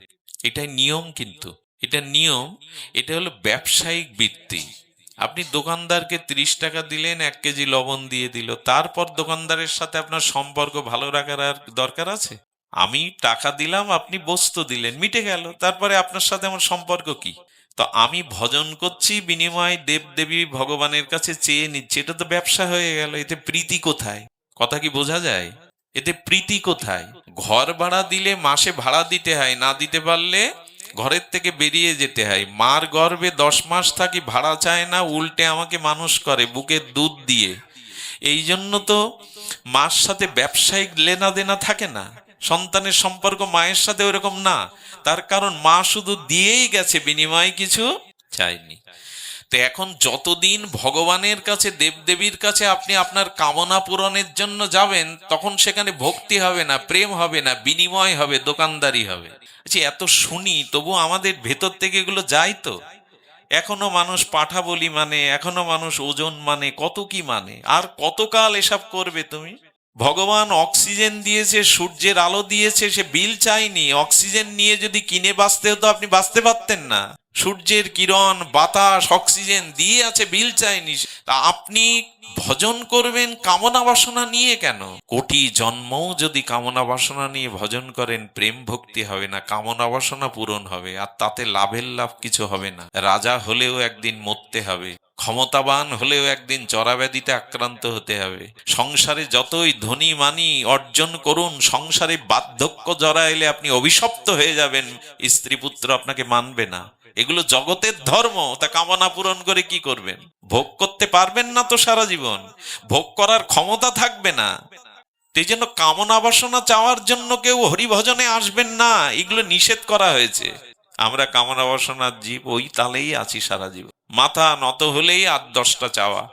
এটাই নিয়ম। কিন্তু এটা নিয়ম, এটা হলো ব্যবসায়িক বৃত্তি। আপনি দোকানদারকে 30 টাকা দিলেন, 1 কেজি লবণ দিয়ে দিল, তারপর দোকানদারের সাথে আপনার সম্পর্ক ভালো রাখার আর দরকার আছে? আমি টাকা দিলাম, আপনি বস্তু দিলেন, মিটে গেল, তারপরে আপনার সাথে আমার সম্পর্ক কি? তো আমি ভজন করছি, বিনিময় দেব দেবী ভগবানের কাছে চেয়ে নিচ্ছি, এটা তো ব্যবসা হয়ে গেল। এতে প্রীতি কোথায়? কথা কি বোঝা যায়? এতে প্রীতি কোথায়? ঘর ভাড়া দিলে মাসে ভাড়া দিতে হয়, না দিতে পারলে ঘরের থেকে বেরিয়ে যেতে হয়। মার গর্ভে 10 মাস থাকি, ভাড়া চায় না, উল্টে আমাকে মানুষ করে বুকের দুধ দিয়ে। এই জন্য তো মার সাথে ব্যবসায়িক লেনা দেনা থাকে না, সন্তানের সম্পর্ক মায়ের সাথে ওরকম না। তার কারণ মা শুধু দিয়েই গেছে, বিনিময়ে কিছু চাইনি। তো এখন যতদিন ভগবানের কাছে, দেবদেবীর কাছে আপনি আপনার কামনা পূরণের জন্য যাবেন, তখন সেখানে ভক্তি হবে না, প্রেম হবে না, বিনিময় হবে, দোকানদারি হবে। আচ্ছা, এত শুনি, তবু আমাদের ভেতর থেকে এগুলো যায় তো? এখনো মানুষ পাঠা বলি মানে, এখনো মানুষ ওজন মানে, কত কি মানে, আর কতকাল এসব করবে তুমি? ভগবান অক্সিজেন দিয়েছে, সূর্যের আলো দিয়েছে, সে বিল চাইনি। অক্সিজেন নিয়ে যদি কিনে বাঁচতে হতো, আপনি বাঁচতে পারতেন না। সূর্যের কিরণ, বাতাস, অক্সিজেন দিয়ে আছে, বিল চাইনি। তা আপনি ভজন করবেন কামনা বাসনা নিয়ে কেন? কোটি জন্মও যদি কামনা বাসনা নিয়ে ভজন করেন, প্রেম ভক্তি হবে না, কামনা বাসনা পূরণ হবে, আর তাতে লাভের লাভ কিছু হবে না। রাজা হলেও একদিন মরতে হবে, ক্ষমতাবান হলেও একদিন জরাব্যাধিতে আক্রান্ত হতে হবে। সংসারে যতই ধনী মানি অর্জন করুন, সংসারে বার্ধক্য জরা এলে আপনি অভিশপ্ত হয়ে যাবেন, স্ত্রী পুত্র আপনাকে মানবে না। এগুলো জগতের ধর্ম। তা কামনা পূরণ করে কি করবেন? ভোগ করতে পারবেন না তো সারা জীবন, ভোগ করার ক্ষমতা থাকবে না। এই জন্য কামনা বাসনা চাওয়ার জন্য কেউ হরিভজনে আসবেন না, এগুলো নিষেধ করা হয়েছে। আমরা কামনা বাসনার জীব, ওই তালেই আছি সারা জীবন। মাথা নত হলেই আর 10টা চাওয়া,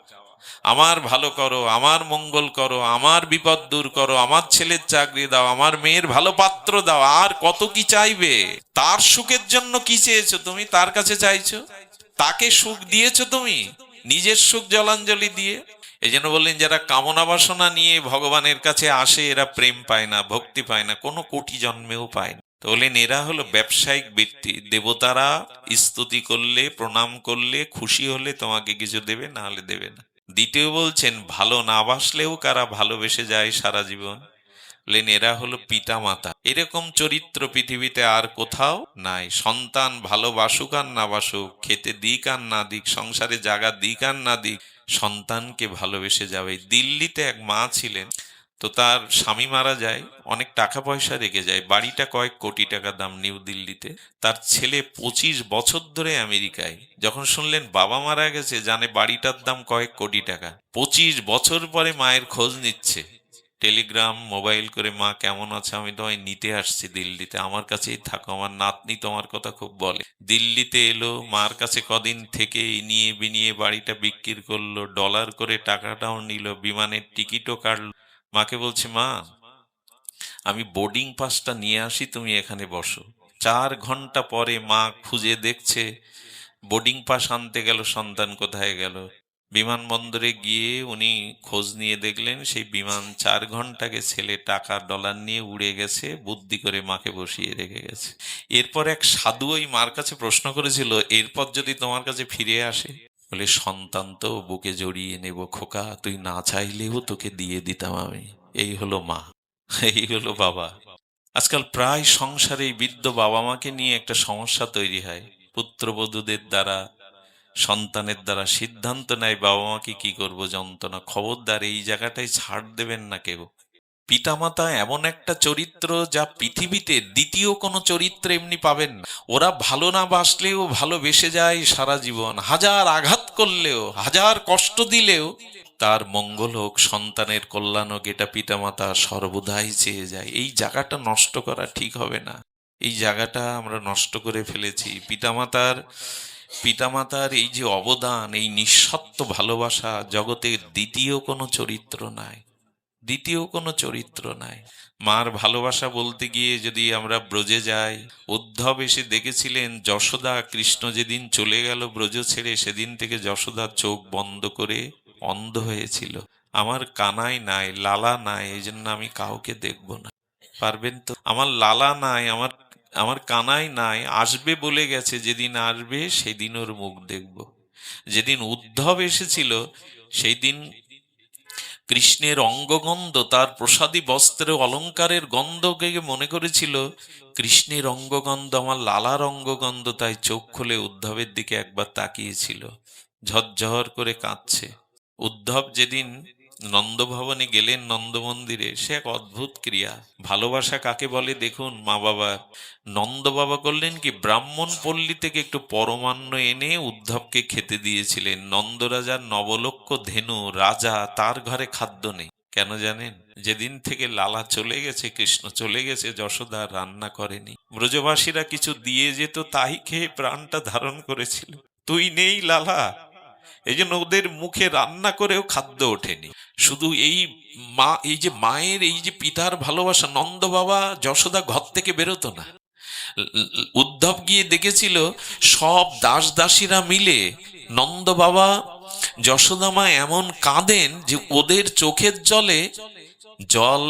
আমার ভালো করো, আমার মঙ্গল করো, আমার বিপদ দূর করো, আমার ছেলের চাকরি দাও, আমার মেয়ের ভালো পাত্র দাও। আর কত কি চাইবে? তার সুখের জন্য কি চেয়েছো তুমি? তার কাছে চাইছো? তাকে সুখ দিয়েছো তুমি নিজের সুখ জলাঞ্জলি দিয়ে? এই জন্য বললেন, যারা কামনা বাসনা নিয়ে ভগবানের কাছে আসে, এরা প্রেম পায় না, ভক্তি পায় না, কোনো কোটি জন্মেও পায় না। তো বললেন, এরা হলো ব্যবসায়িক বৃত্তি। দেবতারা স্তুতি করলে, প্রণাম করলে, খুশি হলে তোমাকে কিছু দেবে, না হলে দেবে না। দ্বিতীয় বলছেন, ভালো না বাসলেও কারা ভালোবেসে যায় সারা জীবন, বললেন এরা হলো পিতা মাতা। এরকম চরিত্র পৃথিবীতে আর কোথাও নাই। সন্তান ভালোবাসুক আর না বাসুক, খেতে দিক আর না দিক, সংসারে জায়গা দিক আর না দিক, সন্তানকে ভালোবেসে যাবে। দিল্লিতে এক মা ছিলেন, তো তার স্বামী মারা যায়, অনেক টাকা পয়সা রেখে যায়, বাড়িটা কয়েক কোটি টাকা দাম নিউ দিল্লিতে। তার ছেলে 25 বছর ধরে আমেরিকায়। যখন শুনলেন বাবা মারা গেছে, জানে বাড়িটার দাম কয়েক কোটি টাকা, 25 বছর পরে মায়ের খোঁজ নিচ্ছে, টেলিগ্রাম, মোবাইল করে, মা কেমন আছে, আমি তোমায় নিতে আসছি দিল্লিতে, আমার কাছেই থাকো, আমার নাতনি তোমার কথা খুব বলে। দিল্লিতে এলো, মার কাছে কদিন থেকে নিয়ে বিনিয়ে বাড়িটা বিক্রি করলো, ডলার করে টাকাটাও নিল, বিমানের টিকিটও কাটলো। মাকে বলছে, মা আমি বোর্ডিং পাসটা নিয়ে আসি, তুমি এখানে বসো। 4 ঘন্টা পরে মা খুঁজে দেখছে, বোর্ডিং পাস আনতে গেল, সন্তান কোথায় গেল। বিমানবন্দরে গিয়ে উনি খোঁজ নিয়ে দেখলেন, সেই বিমান 4 ঘন্টাকে ছেলে টাকা ডলার নিয়ে উড়ে গেছে, বুদ্ধি করে মাকে বসিয়ে রেখে গেছে। এরপর এক সাধু ওই মার কাছে প্রশ্ন করেছিল, এরপর যদি তোমার কাছে ফিরে আসে? বলে, সন্তান তো বুকে জড়িয়ে নেব খোকা, তুই না চাইলেও তোকে দিয়ে দিতাম আমি। এই হলো মা, এই হলো বাবা। আজকাল প্রায় সংসারে বৃদ্ধ বাবা মাকে নিয়ে একটা সমস্যা তৈরি হয়। পুত্রবধূদের দ্বারা, সন্তানের দ্বারা সিদ্ধান্ত নেয় বাবা মাকে কি করবো, যন্ত্রণা। খবরদার, এই জায়গাটায় ছাড় দেবেন না কেউ। পিতামাতা এমন একটা চরিত্র, যা পৃথিবীতে দ্বিতীয় কোনো চরিত্র এমনি পাবেন না। ওরা ভালো না বাসলেও ভালোবেসে যায় সারা জীবন, হাজার আঘাত করলেও, হাজার কষ্ট দিলেও তার মঙ্গল হোক, সন্তানের কল্যাণ হোক, এটা পিতামাতা সর্বদাই চেয়ে যায়। এই জায়গাটা নষ্ট করা ঠিক হবে না। এই জায়গাটা আমরা নষ্ট করে ফেলেছি। পিতামাতার পিতামাতার এই যে অবদান, এই নিঃস্বার্থ ভালোবাসা, জগতের দ্বিতীয় কোনো চরিত্র নাই, দ্বিতীয় কোনো চরিত্র নাই। মার ভালোবাসা বলতে গিয়ে যদি আমরা ব্রজে যাই, উদ্ধব এসে দেখেছিলেন যশোদা, কৃষ্ণ যেদিন চলে গেল ব্রজ ছেড়ে, সেদিন থেকে যশোদা চোখ বন্ধ করে অন্ধ হয়েছিল। আমার কানাই নাই, লালা নাই, এই জন্য আমি কাউকে দেখব না। পারবেন তো? আমার লালা নাই, আমার আমার কানাই নাই, আসবে বলে গেছে, যেদিন আসবে সেদিন ওর মুখ দেখব। যেদিন উদ্ধব এসেছিল, সেই দিন কৃষ্ণের অঙ্গগন্ধ, তার প্রসাদী বস্ত্রে অলঙ্কারের গন্ধকে মনে করেছিল কৃষ্ণের অঙ্গগন্ধ, আমার লালার অঙ্গগন্ধ। তাই চোখ খুলে উদ্ধবের দিকে একবার তাকিয়েছিল, ঝরঝর করে কাঁদছে। উদ্ধব যেদিন নন্দভবনে গেলেন, নন্দ মন্দিরে। সে এক অদ্ভুত ক্রিয়া। ভালোবাসা কাকে বলে দেখুন মা বাবার। নন্দ বাবা করলেন কি, ব্রাহ্মণ পল্লী থেকে একটু পরমান্ন এনে উদ্ধবকে খেতে দিয়েছিলেন। নন্দ রাজার নবলক্ষ ধেনু রাজা, তার ঘরে খাদ্য নেই। কেন জানেন? যেদিন থেকে লালা চলে গেছে, কৃষ্ণ চলে গেছে, যশোদা রান্না করেনি। ব্রজবাসীরা কিছু দিয়ে যেত, তাই খেয়ে প্রাণটা ধারণ করেছিল। তুই নেই লালা, এই জন্য ওদের মুখে রান্না করেও খাদ্য ওঠেনি। শুধু এই মা, এই যে মায়ের, এই যে পিতার ভালোবাসা, নন্দ বাবা যশোদা ঘর থেকে বেরোতো না। উদ্ধব গিয়ে দেখেছিল সব দাস দাসীরা মিলে নন্দ বাবা যশোদা মা এমন কাঁদেন যে ওদের চোখের জলে জল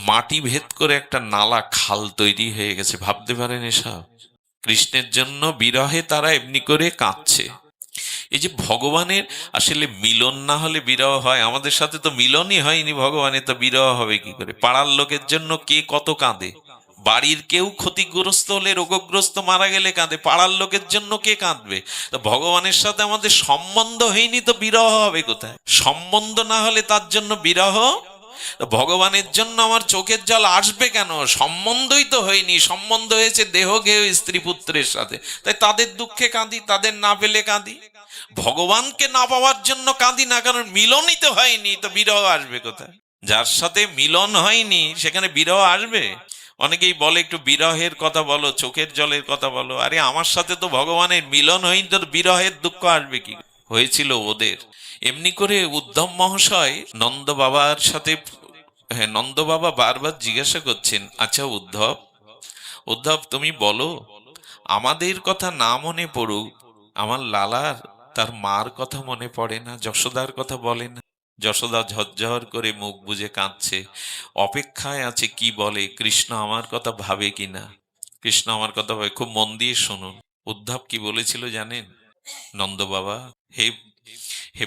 মাটি ভেদ করে একটা নালা, খাল তৈরি হয়ে গেছে। ভাবতে পারেন এসব? কৃষ্ণের জন্য বিরহে তারা এমনি করে কাঁদছে। এই যে ভগবানের আসলে মিলন না হলে বিরহ হয়? আমাদের সাথে তো মিলনই হয়নি ভগবানের, তো বিরহ হবে কি করে? পাড়ার লোকের জন্য কে কত কাঁদে, বাড়ির কেউ ক্ষতিগ্রস্ত হলে, রোগগ্রস্ত মারা গেলে কাঁদে, পাড়ার লোকের জন্য কে কাঁদবে? তো ভগবানের সাথে আমাদের সম্বন্ধ হয়নি, তো বিরহ হবে কোথায়? সম্বন্ধ না হলে তার জন্য বিরহ? ভগবানের জন্য আমার চোখের জল আসবে কেন? সম্বন্ধই তো হয়নি। সম্বন্ধ হয়েছে দেহ গেয় স্ত্রী পুত্রের সাথে, তাই তাদের দুঃখে কাঁদি, তাদের না পেলে কাঁদি। ভগবানকে না পাওয়ার জন্য কাঁদি না, কারণ মিলনই তো হয়নি, তো বিরহ আসবে কোথায়? যার সাথে মিলন হয়নি সেখানে বিরহ আসবে? অনেকেই বলে একটু বিরহের কথা বলো, চোখের জলের কথা বলো। আরে আমার সাথে তো ভগবানের মিলন হয়নি, তো বিরহের দুঃখ আসবে কি? হয়েছিল ওদের। এমনি করে উদ্ধব মহাশয় নন্দ বাবার সাথে, হ্যাঁ, নন্দ বাবা বারবার জিজ্ঞাসা করছেন, আচ্ছা উদ্ধব, উদ্ধব তুমি বলো, আমাদের কথা না মনে পড়ুক, আমার লালার তার মার কথা মনে পড়ে না? যশোদার কথা বলে না? যশোদা ঝরঝর করে মুখ বুজে কাঁদছে, অপেক্ষায় আছে কি বলে, কৃষ্ণ আমার কথা ভাবে কিনা। কৃষ্ণ আমার কথা ভাবে। খুব মন দিয়ে শুনুন উদ্ধব কি বলেছিল জানেন? নন্দ বাবা, হে হে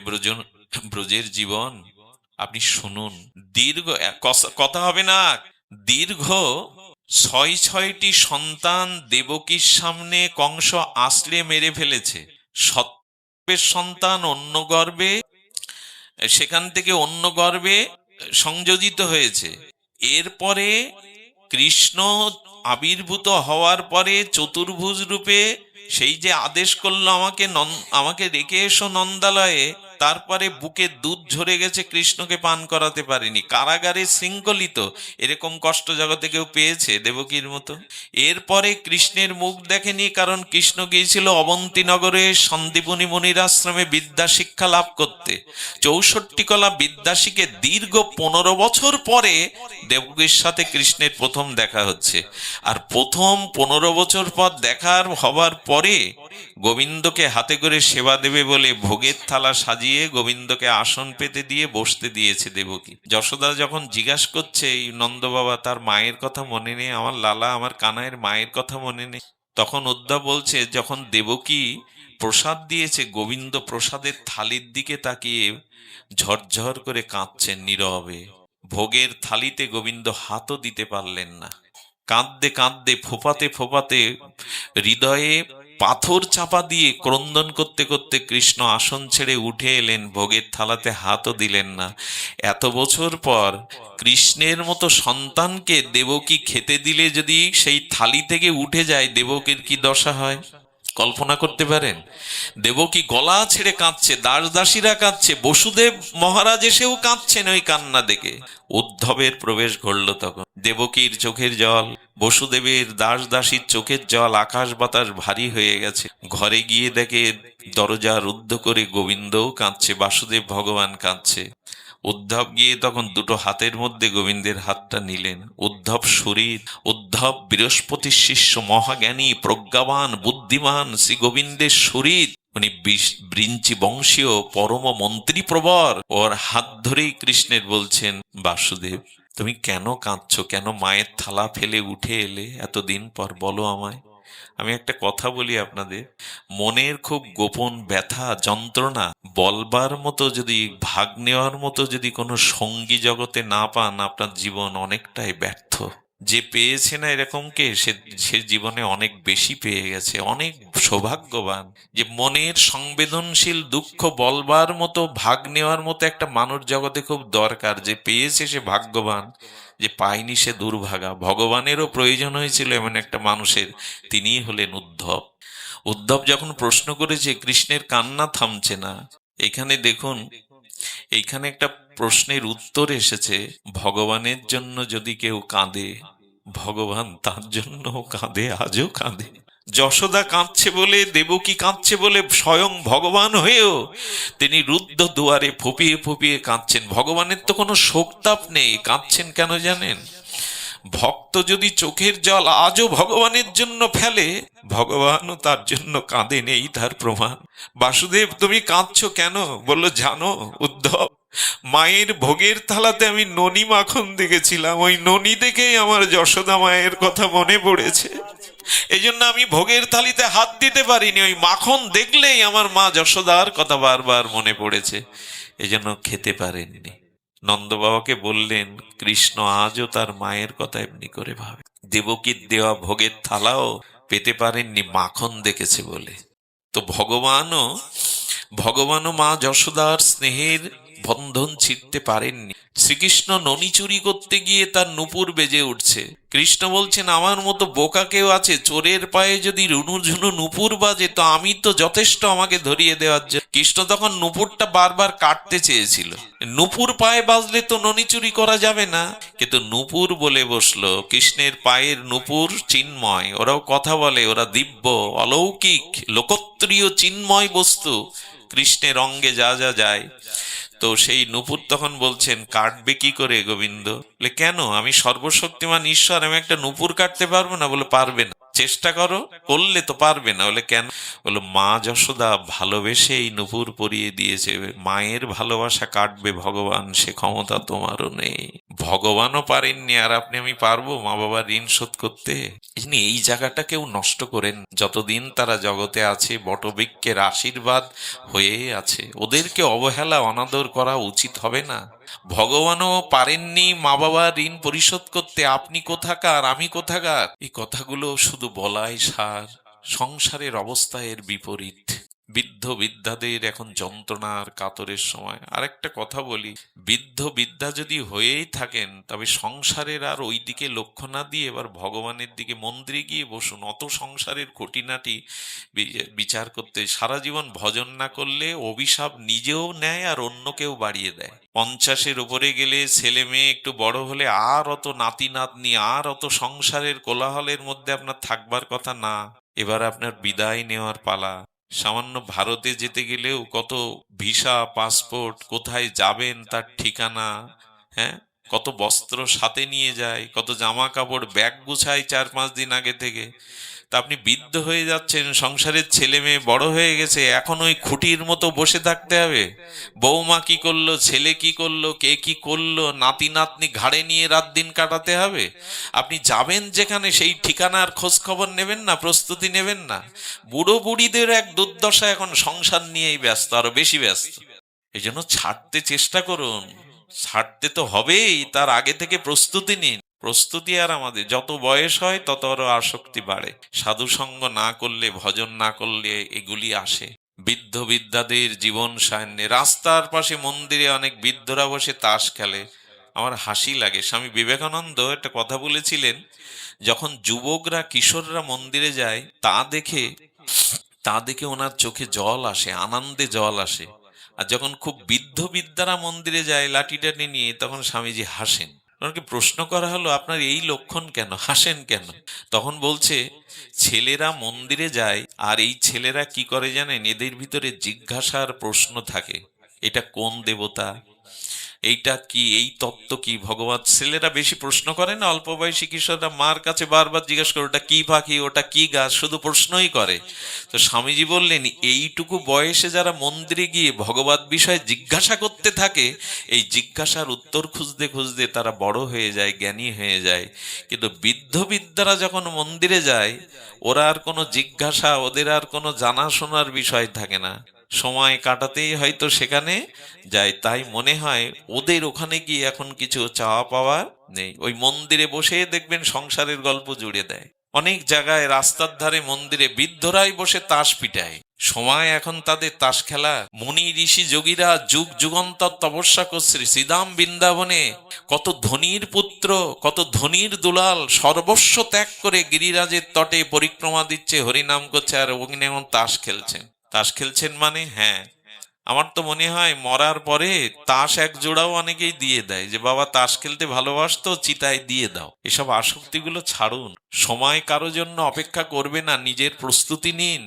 ব্রজের জীবন, আপনি শুনুন। দীর্ঘ কথা হবে না, দীর্ঘ 6টি সন্তান দেবকীর সামনে কংস আঁচড়ে মেরে ফেলেছে। সত্যের সন্তান অন্য গর্ভে, সেখান থেকে অন্য গর্ভে সংযোজিত হয়েছে। এরপরে কৃষ্ণ আবির্ভূত হওয়ার পরে চতুর্ভুজ রূপে সেই যে আদেশ করলো আমাকে রেখে এসো নন্দালয়ে, তারপরে বুকে দুধ ঝরে গেছে, কৃষ্ণকে পান করাতে পারেনি, কারাগারে শৃঙ্খলিত। এরকম কষ্ট জগতে কেউ পেয়েছে দেবকীর মতো? এরপরে কৃষ্ণের মুখ দেখেনি, কারণ কৃষ্ণ গিয়েছিল অবন্তীনগরে সন্দীপনী মুনির আশ্রমে বিদ্যা শিক্ষা লাভ করতে। 64 কলা বিদ্যা শিখে দীর্ঘ 15 বছর পরে দেবকীর সাথে কৃষ্ণের প্রথম দেখা হচ্ছে। আর প্রথম 15 বছর পর দেখার হবার পরে গোবিন্দকে হাতে করে সেবা দেবে বলে ভোগের থালা সাজিয়ে গোবিন্দকে আসন পেতে দিয়ে বসতে দিয়েছে দেবকী। যশোদা যখন জিজ্ঞাসা করছে, এই নন্দ বাবা তার মায়ের কথা মনে নেই, আমার লালা, আমার কানাইয়ের মায়ের কথা মনে নেই, তখন উদ্ধব বলছে, যখন দেবকী প্রসাদ দিয়েছে, গোবিন্দ প্রসাদের থালির দিকে তাকিয়ে ঝরঝর করে কাঁদছেন নীরবে। ভোগের থালিতে গোবিন্দ হাতও দিতে পারলেন না। কাঁদতে কাঁদতে, ফোপাতে ফোপাতে, হৃদয়ে পাথর চাপা দিয়ে ক্রন্দন করতে করতে কৃষ্ণ আসন ছেড়ে উঠে এলেন, ভোগের থালাতে হাতও দিলেন না। এত বছর পর কৃষ্ণের মতো সন্তানকে দেবকী খেতে দিলে যদি সেই থালি থেকে উঠে যায়, দেবকীর কি দশা হয় কল্পনা করতে পারেন? দেবকী গলা ছেড়ে কাঁদছে, দাস দাসীরা কাঁদছে, বসুদেব মহারাজ এসেও কাঁদছেন ওই কান্না দেখে। উদ্ধবের প্রবেশ ঘটল তখন। দেবকীর চোখের জল, বসুদেবের দাস দাসীর চোখের জল, আকাশ বাতাস ভারী হয়ে গেছে। ঘরে গিয়ে দেখে দরজা রুদ্ধ করে গোবিন্দও কাঁদছে, বাসুদেব ভগবান কাঁদছে। উদ্ধব গিয়ে তখন দুটো হাতের মধ্যে গোবিন্দের হাতটা নিলেন। উদ্ধব শরীর, উদ্ধব বৃহস্পতির শিষ্য, মহাজ্ঞানী, প্রজ্ঞাবান, বুদ্ধিমান শ্রী গোবিন্দের শরীর, উনি বৃঞ্চি বংশীয় পরম মন্ত্রী প্রবর। ওর হাত ধরেই কৃষ্ণের বলছেন, বাসুদেব তুমি কেন কাঁদছো? কেন মায়ের থালা ফেলে উঠে এলে এতদিন পর? বলো আমায়। আমি একটা কথা বলি আপনাদের, মনের খুব গোপন ব্যথা, যন্ত্রণা বলবার মতো যদি, ভাগ নেওয়ার মতো যদি কোনো সঙ্গী জগতে না পান, আপনার জীবন অনেকটাই ব্যর্থ। যে পেয়েছে না এরকমকে, সে সে জীবনে অনেক বেশি পেয়ে গেছে, অনেক সৌভাগ্যবান। যে মনের সংবেদনশীল দুঃখ বলবার মতো, ভাগ নেওয়ার মতো একটা মানুষ জগতে খুব দরকার। যে পেয়েছে সে ভাগ্যবান, যে পায়নি সে দুর্ভাগা। ভগবানেরও প্রয়োজন হয়েছিল এমন একটা মানুষের, তিনিই হলেন উদ্ধব। উদ্ধব যখন প্রশ্ন করেছে, কৃষ্ণের কান্না থামছে না। এখানে দেখুন, এইখানে একটা প্রশ্নের উত্তর এসেছে। ভগবানের জন্য যদি কেউ কাঁদে, ভগবান তার জন্য কাঁদে, আজও কাঁদে। যশোদা কাঁদছে বলে, দেবকী কাঁদছে বলে, স্বয়ং ভগবান হয়েও তিনি রুদ্ধ দুয়ারে ফুপিয়ে ফুপিয়ে কাঁদছেন। ভগবানের তো কোনো শোকতাপ নেই, কাঁদছেন কেন জানেন? ভক্ত যদি চোখের জল আজও ভগবানের জন্য ফেলে, ভগবানও তার জন্য কাঁদে, নেই তার প্রমাণ। বাসুদেব তুমি কাঁদছো কেন? বললো, জানো উদ্ধব, মায়ের ভোগের থালাতে আমি ননি মাখন দেখেছিলাম, ওই ননি দেখেই আমার যশোদা মায়ের কথা মনে পড়েছে। এই জন্য আমি ভোগের থালিতে হাত দিতে পারিনি, ওই মাখন দেখলেই আমার মা যশোদার কথা বারবার মনে পড়েছে, এই জন্য খেতে পারেননি। নন্দ বাবাকে বললেন, কৃষ্ণ আজও তার মায়ের কথা এমনি করে ভাবে। দেবকীর দেওয়া ভোগের থালাও পেতে পারেননি, মাখন দেখেছে বলে। তো ভগবানও মা যশোদার স্নেহের বন্ধন ছিঁড়তে পারেননি। শ্রীকৃষ্ণ ননি চুরি করতে গিয়ে তার নূপুর বেজে উঠছে। কৃষ্ণ বলছেন, আমার মতো বোকা কেউ আছে? চোরের পায়ে যদি রুনুঝুনু নূপুর বাজে, তো আমি তো যথেষ্ট আমাকে ধরিয়ে দেওয়ার জন্য। কৃষ্ণ তখন নূপুরটা বারবার কাটতে চেয়েছিল। নূপুর পায়ে বাজলে তো ননি চুরি করা যাবে না, কিন্তু নূপুর বলে বসলো। কৃষ্ণের পায়ের নূপুর চিন্ময়, ওরাও কথা বলে, ওরা দিব্য, অলৌকিক, লোকোত্তরীয় চিন্ময় বস্তু। কৃষ্ণের অঙ্গে যা যা যায়। তো সেই নূপুর তখন বলছেন, কাটবে কি করে গোবিন্দ? বলে, কেন? আমি সর্বশক্তিমান ঈশ্বর, আমি একটা নূপুর কাটতে পারবো না? বলে, পারবে না, চেষ্টা করো, করলে তো পারবে না। বলে, কেন? বলো, মা যশোদা ভালোবেসে এই নূপুর পরিয়ে দিয়েছে, মায়ের ভালোবাসা কাটবে ভগবান, সে ক্ষমতা তোমারও নেই। ভগবানও পারেননি, আর আপনি আমি পারবো মা বাবার ঋণ শোধ করতে? এই জায়গাটা কেউ নষ্ট করেন। যতদিন তারা জগতে আছে, বটবৃক্ষের আশীর্বাদ হয়ে আছে, ওদেরকে অবহেলা অনাদর করা উচিত হবে না। ভগবানও পারেননি মা বাবার ঋণ পরিশোধ করতে, আপনি কোথাকার, আমি কোথাকার? এই কথাগুলো শুধু বলাই সার। সংসারের অবস্থা এর বিপরীত। বৃদ্ধ বিদ্যাদের এখন যন্ত্রণার কাতরের সময়। আরেকটা কথা বলি, বৃদ্ধ বিদ্যা যদি হয়েই থাকেন, তবে সংসারের আর ওই দিকে লক্ষ্য না দিয়ে এবার ভগবানের দিকে মন্দিরে গিয়ে বসুন। অত সংসারের খুঁটিনাটি বিচার করতে সারা জীবন ভজন না করলে অভিশাপ নিজেও নেয় আর অন্যকেও বাড়িয়ে দেয়। 50-এর উপরে গেলে, ছেলে মেয়ে একটু বড় হলে, আর অত নাতি নাতনি, আর অত সংসারের কোলাহলের মধ্যে আপনার থাকবার কথা না। এবার আপনার বিদায় নেওয়ার পালা। সামান্য ভারতে যেতে গেলেও কত ভিসা, পাসপোর্ট, কোথায় যাবেন তার ঠিকানা, হ্যাঁ, কত বস্ত্র সাথে নিয়ে যায়, কত জামা কাপড় ব্যাগ গুছায় 4-5 দিন আগে থেকে। তা আপনি বৃদ্ধ হয়ে যাচ্ছেন, সংসারের ছেলে মেয়ে বড় হয়ে গেছে, এখন ওই খুঁটির মতো বসে থাকতে হবে। বৌমা কি করলো, ছেলে কি করলো, কে কি করলো, নাতি নাতনি ঘাড়ে নিয়ে রাত দিন কাটাতে হবে। আপনি যাবেন যেখানে, সেই ঠিকানার খোঁজ খবর নেবেন না, প্রস্তুতি নেবেন না। বুড়ো বুড়িদের এক দুর্দশা, এখন সংসার নিয়েই ব্যস্ত, আরো বেশি ব্যস্ত। এই জন্য ছাড়তে চেষ্টা করুন। ছাড়তে তো হবেই, তার আগে থেকে প্রস্তুতি নিন। প্রস্তুতি, আর আমাদের যত বয়স হয় তত আরো আসক্তি বাড়ে। সাধু সঙ্গ না করলে, ভজন না করলে এগুলি আসে। বৃদ্ধ বিদ্যাদের জীবন সায়নে, রাস্তার পাশে মন্দিরে অনেক বৃদ্ধরা বসে তাস খেলে। আমার হাসি লাগে। স্বামী বিবেকানন্দ একটা কথা বলেছিলেন, যখন যুবকরা, কিশোররা মন্দিরে যায়, তা দেখে ওনার চোখে জল আসে, আনন্দে জল আসে। আর যখন খুব বৃদ্ধ বিদ্যারা মন্দিরে যায় লাঠি টাঠি নিয়ে, তখন স্বামীজি হাসেন। ওনাকে প্রশ্ন করা হলো, আপনার এই লক্ষণ কেন, হাসেন কেন? তখন বলছে, ছেলেরা মন্দিরে যায়, আর এই ছেলেরা কি করে জানেন? এদের ভিতরে জিজ্ঞাসার প্রশ্ন থাকে, এটা কোন দেবতা, এইটা কি, এই তত্ত্ব কি, ভগবান। ছেলেরা বেশি প্রশ্ন করে না, অল্প বয়সী কিশোররা মার কাছে বারবার জিজ্ঞেস করে, ওটা কি পাখি, ওটা কি গাছ, শুধু প্রশ্নই করে। তো স্বামীজি বললেন, এইটুকু বয়সে যারা মন্দিরে গিয়ে ভগবত বিষয়ে জিজ্ঞাসা করতে থাকে, এই জিজ্ঞাসার উত্তর খুঁজতে খুঁজতে তারা বড় হয়ে যায়, জ্ঞানী হয়ে যায়। কিন্তু বৃদ্ধ বিদ্যারা যখন মন্দিরে যায়, ওরা আর কোনো জিজ্ঞাসা, ওদের আর কোনো জানাশোনার বিষয় থাকে না। সময় কাটাতেই হয়তো সেখানে যায়। তাই মনে হয় ওদের ওখানে গিয়ে এখন কিছু চাওয়া পাওয়া নেই। ওই মন্দিরে বসে দেখবেন সংসারের গল্প জুড়ে দেয়। অনেক জায়গায় রাস্তার ধারে মন্দিরে বৃদ্ধরাই বসে তাস পিটায়। সময় এখন তাদের তাস খেলা। মুনি ঋষি যোগীরা যুগ যুগান্তর তপস্যা করছে শ্রীধাম বৃন্দাবনে। কত ধনীর পুত্র, কত ধনীর দুলাল সর্বস্ব ত্যাগ করে গিরিরাজের তটে পরিক্রমা দিচ্ছে, হরিনাম করছে, আর ওখানে এখন তাস খেলছেন। তাস খেলছেন মানে, হ্যাঁ, আমার তো মনে হয় মরার পরে তাস এক জোড়াও অনেকেই দিয়ে দেয়, যে বাবা তাস খেলতে ভালোবাসতো, চিতায় দিয়ে দাও। এসব আসক্তিগুলো ছাড়ুন। সময় কারো জন্য অপেক্ষা করবে না, নিজের প্রস্তুতি নিন।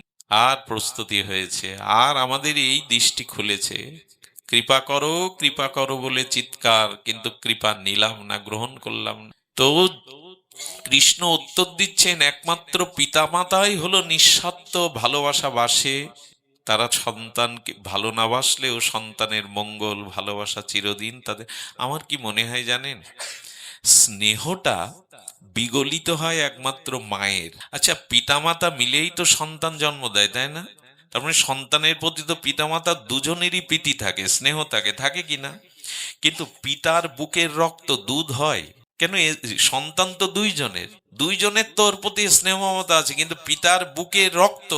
আর প্রস্তুতি হয়েছে, আর আমাদের এই দৃষ্টি খুলেছে। কৃপা করো বলে চিৎকার, কিন্তু কৃপা নিলাম না, গ্রহণ করলাম না। তো কৃষ্ণ উত্তর দিচ্ছেন, একমাত্র পিতামাতাই হলো নিঃস্বার্থ ভালোবাসা বাসে। তারা সন্তানকে ভালো না বাসলেও সন্তানের মঙ্গল ভালোবাসা চিরদিন তাদের। আমার কি মনে হয় জানেন, স্নেহটা বিগলিত হয় একমাত্র মায়ের। আচ্ছা, পিতামাতা মিলেই তো সন্তান জন্ম দেয়, তাই না? তার মানে সন্তানের প্রতি তো পিতামাতা দুজনেরই প্রীতি থাকে, স্নেহ থাকে, থাকে কিনা? কিন্তু পিতার বুকের রক্ত দুধ হয় কেন? সন্তান তো দুইজনের, দুইজনের তোর প্রতি স্নেহ মমতা আছে, কিন্তু পিতার বুকের রক্ত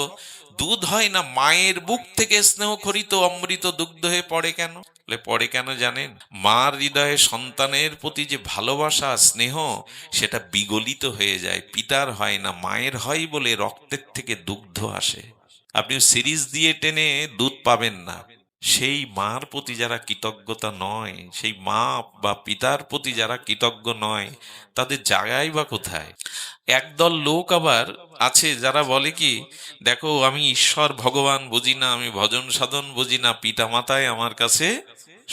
দুধ হয় না। মায়ের বুক থেকে স্নেহ খরিত অমৃত দুগ্ধ হয়ে পড়ে কেন? পড়ে কেন জানেন? মার হৃদয়ে সন্তানের প্রতি যে ভালোবাসা স্নেহ, সেটা বিগলিত হয়ে যায়, পিতার হয় না, মায়ের হয় বলে রক্তের থেকে দুগ্ধ আসে। আপনি সিরিজ দিয়ে টেনে দুধ পাবেন না। সেই মার প্রতি যারা কৃতজ্ঞতা নয়, সেই মা বা পিতার প্রতি যারা কৃতজ্ঞ নয়, তাদের জায়গায় বা কোথায়? একদল লোক আবার আছে যারা বলে কি, দেখো আমি ঈশ্বর ভগবান বুঝি না, আমি ভজন সাধন বুঝি না, পিতা মাতাই আমার কাছে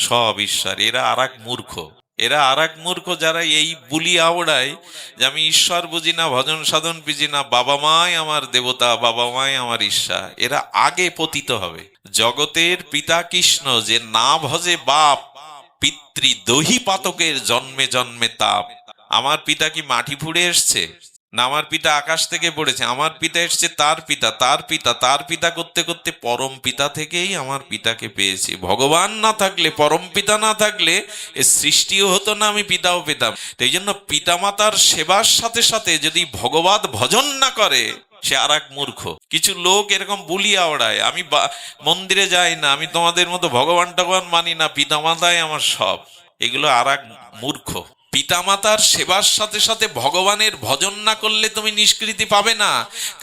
সব ঈশ্বর। এরা আরেক মূর্খ, এরা আরেক মূর্খ যারা এই বুলি আওড়ায় যে আমি ঈশ্বর বুঝি না, ভজন সাধন বুঝি না, বাবা মাই আমার দেবতা, বাবা মাই আমার ঈশ্বর। এরা আগে পতিত হবে। জগতের পিতা কৃষ্ণ যে না ভজে বাপ, পিতৃ দহি পাতকের জন্মে জন্মে তাপ। আমার পিতা কি মাটি ফুঁড়ে এসছে? না, আমার পিতা আকাশ থেকে পড়েছে। আমার পিতা এসছে তার পিতা, তার পিতা, তার পিতা করতে করতে পরম পিতা থেকেই আমার পিতাকে পেয়েছি। ভগবান না থাকলে, পরম পিতা না থাকলে এ সৃষ্টিও হতো না, আমি পিতাও পেতাম। তো এই জন্য পিতামাতার সেবার সাথে সাথে যদি ভগবত ভজন না করে, সে আর এক মূর্খ। কিছু লোক এরকম বুলিয়া ওড়ায়, আমি মন্দিরে যাই না, আমি তোমাদের মতো ভগবান টগবান মানি না, পিতামাতাই আমার সব। এগুলো আর এক মূর্খ। পিতামাতার সেবার সাথে সাথে ভগবানের ভজন না করলে তুমি নিষ্কৃতি পাবে না,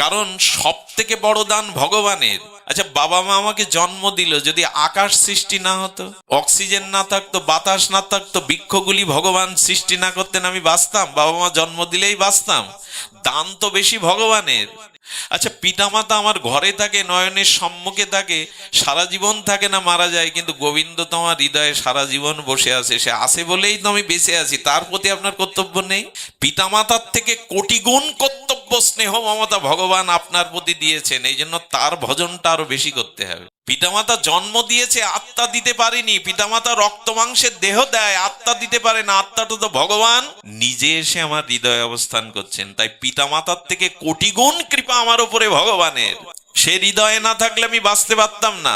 কারণ সব থেকে বড় দান ভগবানের। আচ্ছা, বাবা মা আমাকে জন্ম দিল, যদি আকাশ সৃষ্টি না হতো, অক্সিজেন না থাকতো, বাতাস না থাকতো, বৃক্ষগুলি ভগবান সৃষ্টি না করতেন, আমি বাঁচতাম? বাবা মা জন্ম দিলেই বাঁচতাম? দান তো বেশি ভগবানের। আচ্ছা, পিতামাতা আমার ঘরে থাকে, নয়নের সম্মুখে থাকে, সারা জীবন থাকে না, মারা যায়, কিন্তু গোবিন্দ তো আমার হৃদয়ে সারা জীবন বসে আছে। সে আসে বলেই তো আমি বেঁচে আছি। তার প্রতি আপনার কর্তব্য নেই? পিতামাতার থেকে কোটি গুণ কর্তব্য, স্নেহ মমতা ভগবান আপনার প্রতি দিয়েছেন। এই জন্য তার ভজনটা আরো বেশি করতে হবে। পিতামাতা জন্ম দিয়েছে, আত্মা দিতে পারেনি। পিতামাতা রক্ত মাংসের দেহ দেয়, আত্মা দিতে পারে না। আত্মাটা তো ভগবান নিজে এসে আমার হৃদয়ে অবস্থান করছেন। তাই পিতামাতার থেকে কোটি গুণ কৃপা আমার উপরে ভগবানের। সে হৃদয়ে না থাকলে আমি বাঁচতে পারতাম না।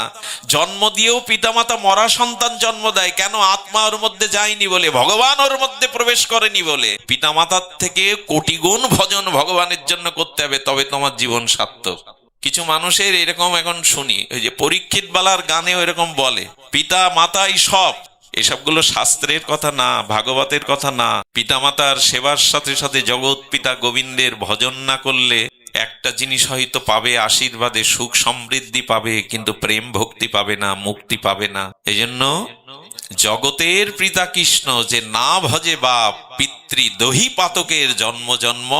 জন্ম দিয়েও পিতামাতা মরা সন্তান জন্ম দেয় কেন? আত্মা ওর মধ্যে যায়নি বলে, ভগবান ওর মধ্যে প্রবেশ করেনি বলে। পিতামাতার থেকে কোটি গুণ ভজন ভগবানের জন্য করতে হবে, তবে তোমার জীবন সার্থক। কিছু মানুষের এরকম এখন শুনি, ওই যে পরীক্ষিত বালার গানেও এরকম বলে, পিতা মাতাই সব। এসবগুলো শাস্ত্রের কথা না, ভাগবতের কথা না। পিতামাতার সেবার সাথে সাথে জগৎ পিতা গোবিন্দের ভজন না করলে একটা জিনিস হয়তো পাবে, আশীর্বাদে সুখ সমৃদ্ধি পাবে, কিন্তু প্রেম ভক্তি পাবে না, মুক্তি পাবে না। এজন্য জগতের পিতা কৃষ্ণ যে না ভজে বাপ, পিতৃ দহি পাতকের জন্ম জন্ম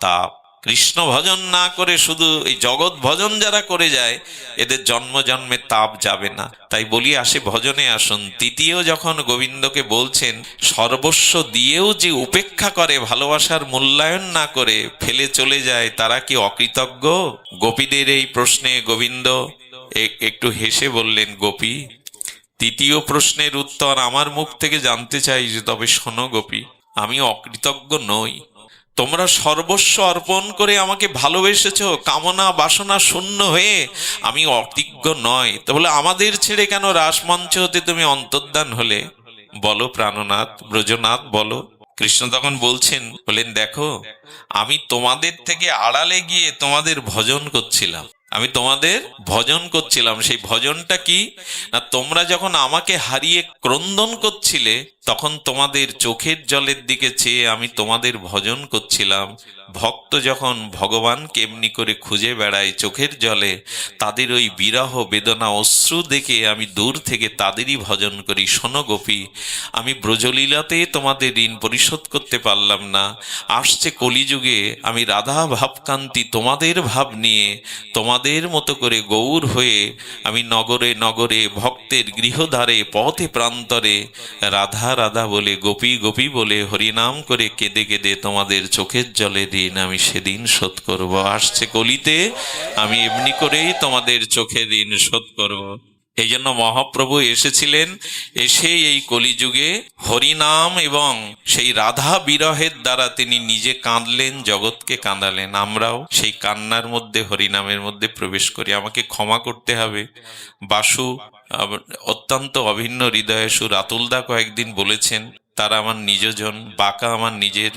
তাপ। কৃষ্ণ ভজন না করে শুধু এই জগৎ ভজন যারা করে যায়, এদের জন্ম জন্মে তাপ যাবে না। তাই বলি, আসে ভজনে আসুন। তৃতীয় যখন গোবিন্দকে বলছেন, সর্বস্ব দিয়েও যে উপেক্ষা করে, ভালোবাসার মূল্যায়ন না করে ফেলে চলে যায়, তারা কি অকৃতজ্ঞ? গোপীদের এই প্রশ্নে গোবিন্দ একটু হেসে বললেন, গোপী, তৃতীয় প্রশ্নের উত্তর আমার মুখ থেকে জানতে চাই যে, তবে শোনো গোপী, আমি অকৃতজ্ঞ নই। তোমরা সর্বস্ব অর্পণ করে আমাকে ভালোবেসেছ, কামনা বাসনা শূন্য হয়ে। আমি অতিজ্ঞ নয়, তো বলে আমাদের ছেড়ে কেন রাসমঞ্চ হতে তুমি অন্তর্ধান হলে? বলো প্রাণনাথ, ব্রজনাথ বলো। কৃষ্ণ তখন বলছেন, বলেন দেখো, আমি তোমাদের থেকে আড়ালে গিয়ে তোমাদের ভজন করছিলাম। আমি তোমাদের ভজন করছিলাম। সেই ভজনটা কি না, তোমরা যখন আমাকে হারিয়ে ক্রন্দন করছিলে, তখন তোমাদের চোখের জলের দিকে চেয়ে আমি তোমাদের ভজন করছিলাম। ভক্ত যখন ভগবানকে এমনি করে খুঁজে বেড়ায় চোখের জলে, তাদের ওই বিরহ বেদনা অশ্রু দেখে আমি দূর থেকে তাদেরই ভজন করি। শোনো গোপী, আমি ব্রজলীলাতে তোমাদের ঋণ পরিশোধ করতে পারলাম না। আসছে কলিযুগে আমি রাধা ভাবকান্তি তোমাদের ভাব নিয়ে তোমাদের মতো করে গৌর হয়ে আমি নগরে নগরে ভক্তের গৃহদ্বারে পথে প্রান্তরে রাধা রাধা বলে, গোপী গোপী বলে হরিনাম করে কেঁদে কেঁদে তোমাদের চোখের জলে ঋণ আমি সেদিন শোধ করব। আসছে কলিতে আমি এমনি করেই তোমাদের চোখের ঋণ শোধ করব। এই জন্য মহাপ্রভু এসেছিলেন, এসে এই কলিযুগে হরিনাম এবং সেই রাধা বিরহের দ্বারা তিনি নিজে কাঁদলেন, জগৎকে কাঁদালেন। আমরাও সেই কান্নার মধ্যে হরিনামের মধ্যে প্রবেশ করি। আমাকে ক্ষমা করতে হবে। বাসু অত্যন্ত অভিন্ন হৃদয়সু, রাতুলদা কয়েকদিন বলেছেন তারা আমার নিজজন, বাঁকা আমার নিজের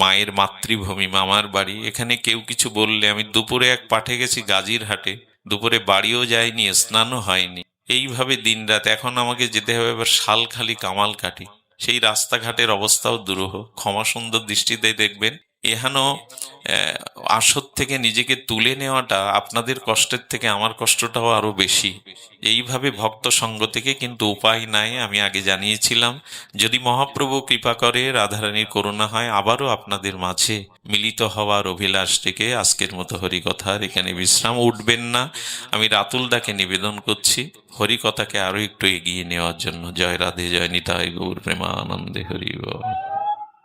মায়ের মাতৃভূমি, মামার বাড়ি। এখানে কেউ কিছু বললে, আমি দুপুরে এক পাঠে গেছি গাজীরহাটে, দুপুরে বাড়িও যায়নি, স্নানও হয়নি, এইভাবে দিনরাত। এখন আমাকে যেতে হবে এবার শালখালি কামালকাটি। সেই রাস্তাঘাটের অবস্থাও দুরূহ। ক্ষমা সুন্দর দৃষ্টিতে দেখবেন। এহেন আসর থেকে নিজেকে তুলে নেওয়াটা আপনাদের কষ্টের থেকে আমার কষ্টটাও আরো বেশি। এইভাবে ভক্ত সঙ্গ থেকে কিন্তু উপায় নাই। আমি আগে জানিয়েছিলাম, যদি মহাপ্রভু কৃপা করে, রাধারানীর করুণা হয়, আবারও আপনাদের মাঝে মিলিত হওয়ার অভিলাষ থেকে আজকের মতো হরিকথার এখানে বিশ্রাম। উঠবেন না, আমি রাতুলদাকে নিবেদন করছি হরিকথাকে আরো একটু এগিয়ে নেওয়ার জন্য। জয় রাধে, জয় নিতাই গৌর প্রেমানন্দে, হরি বল।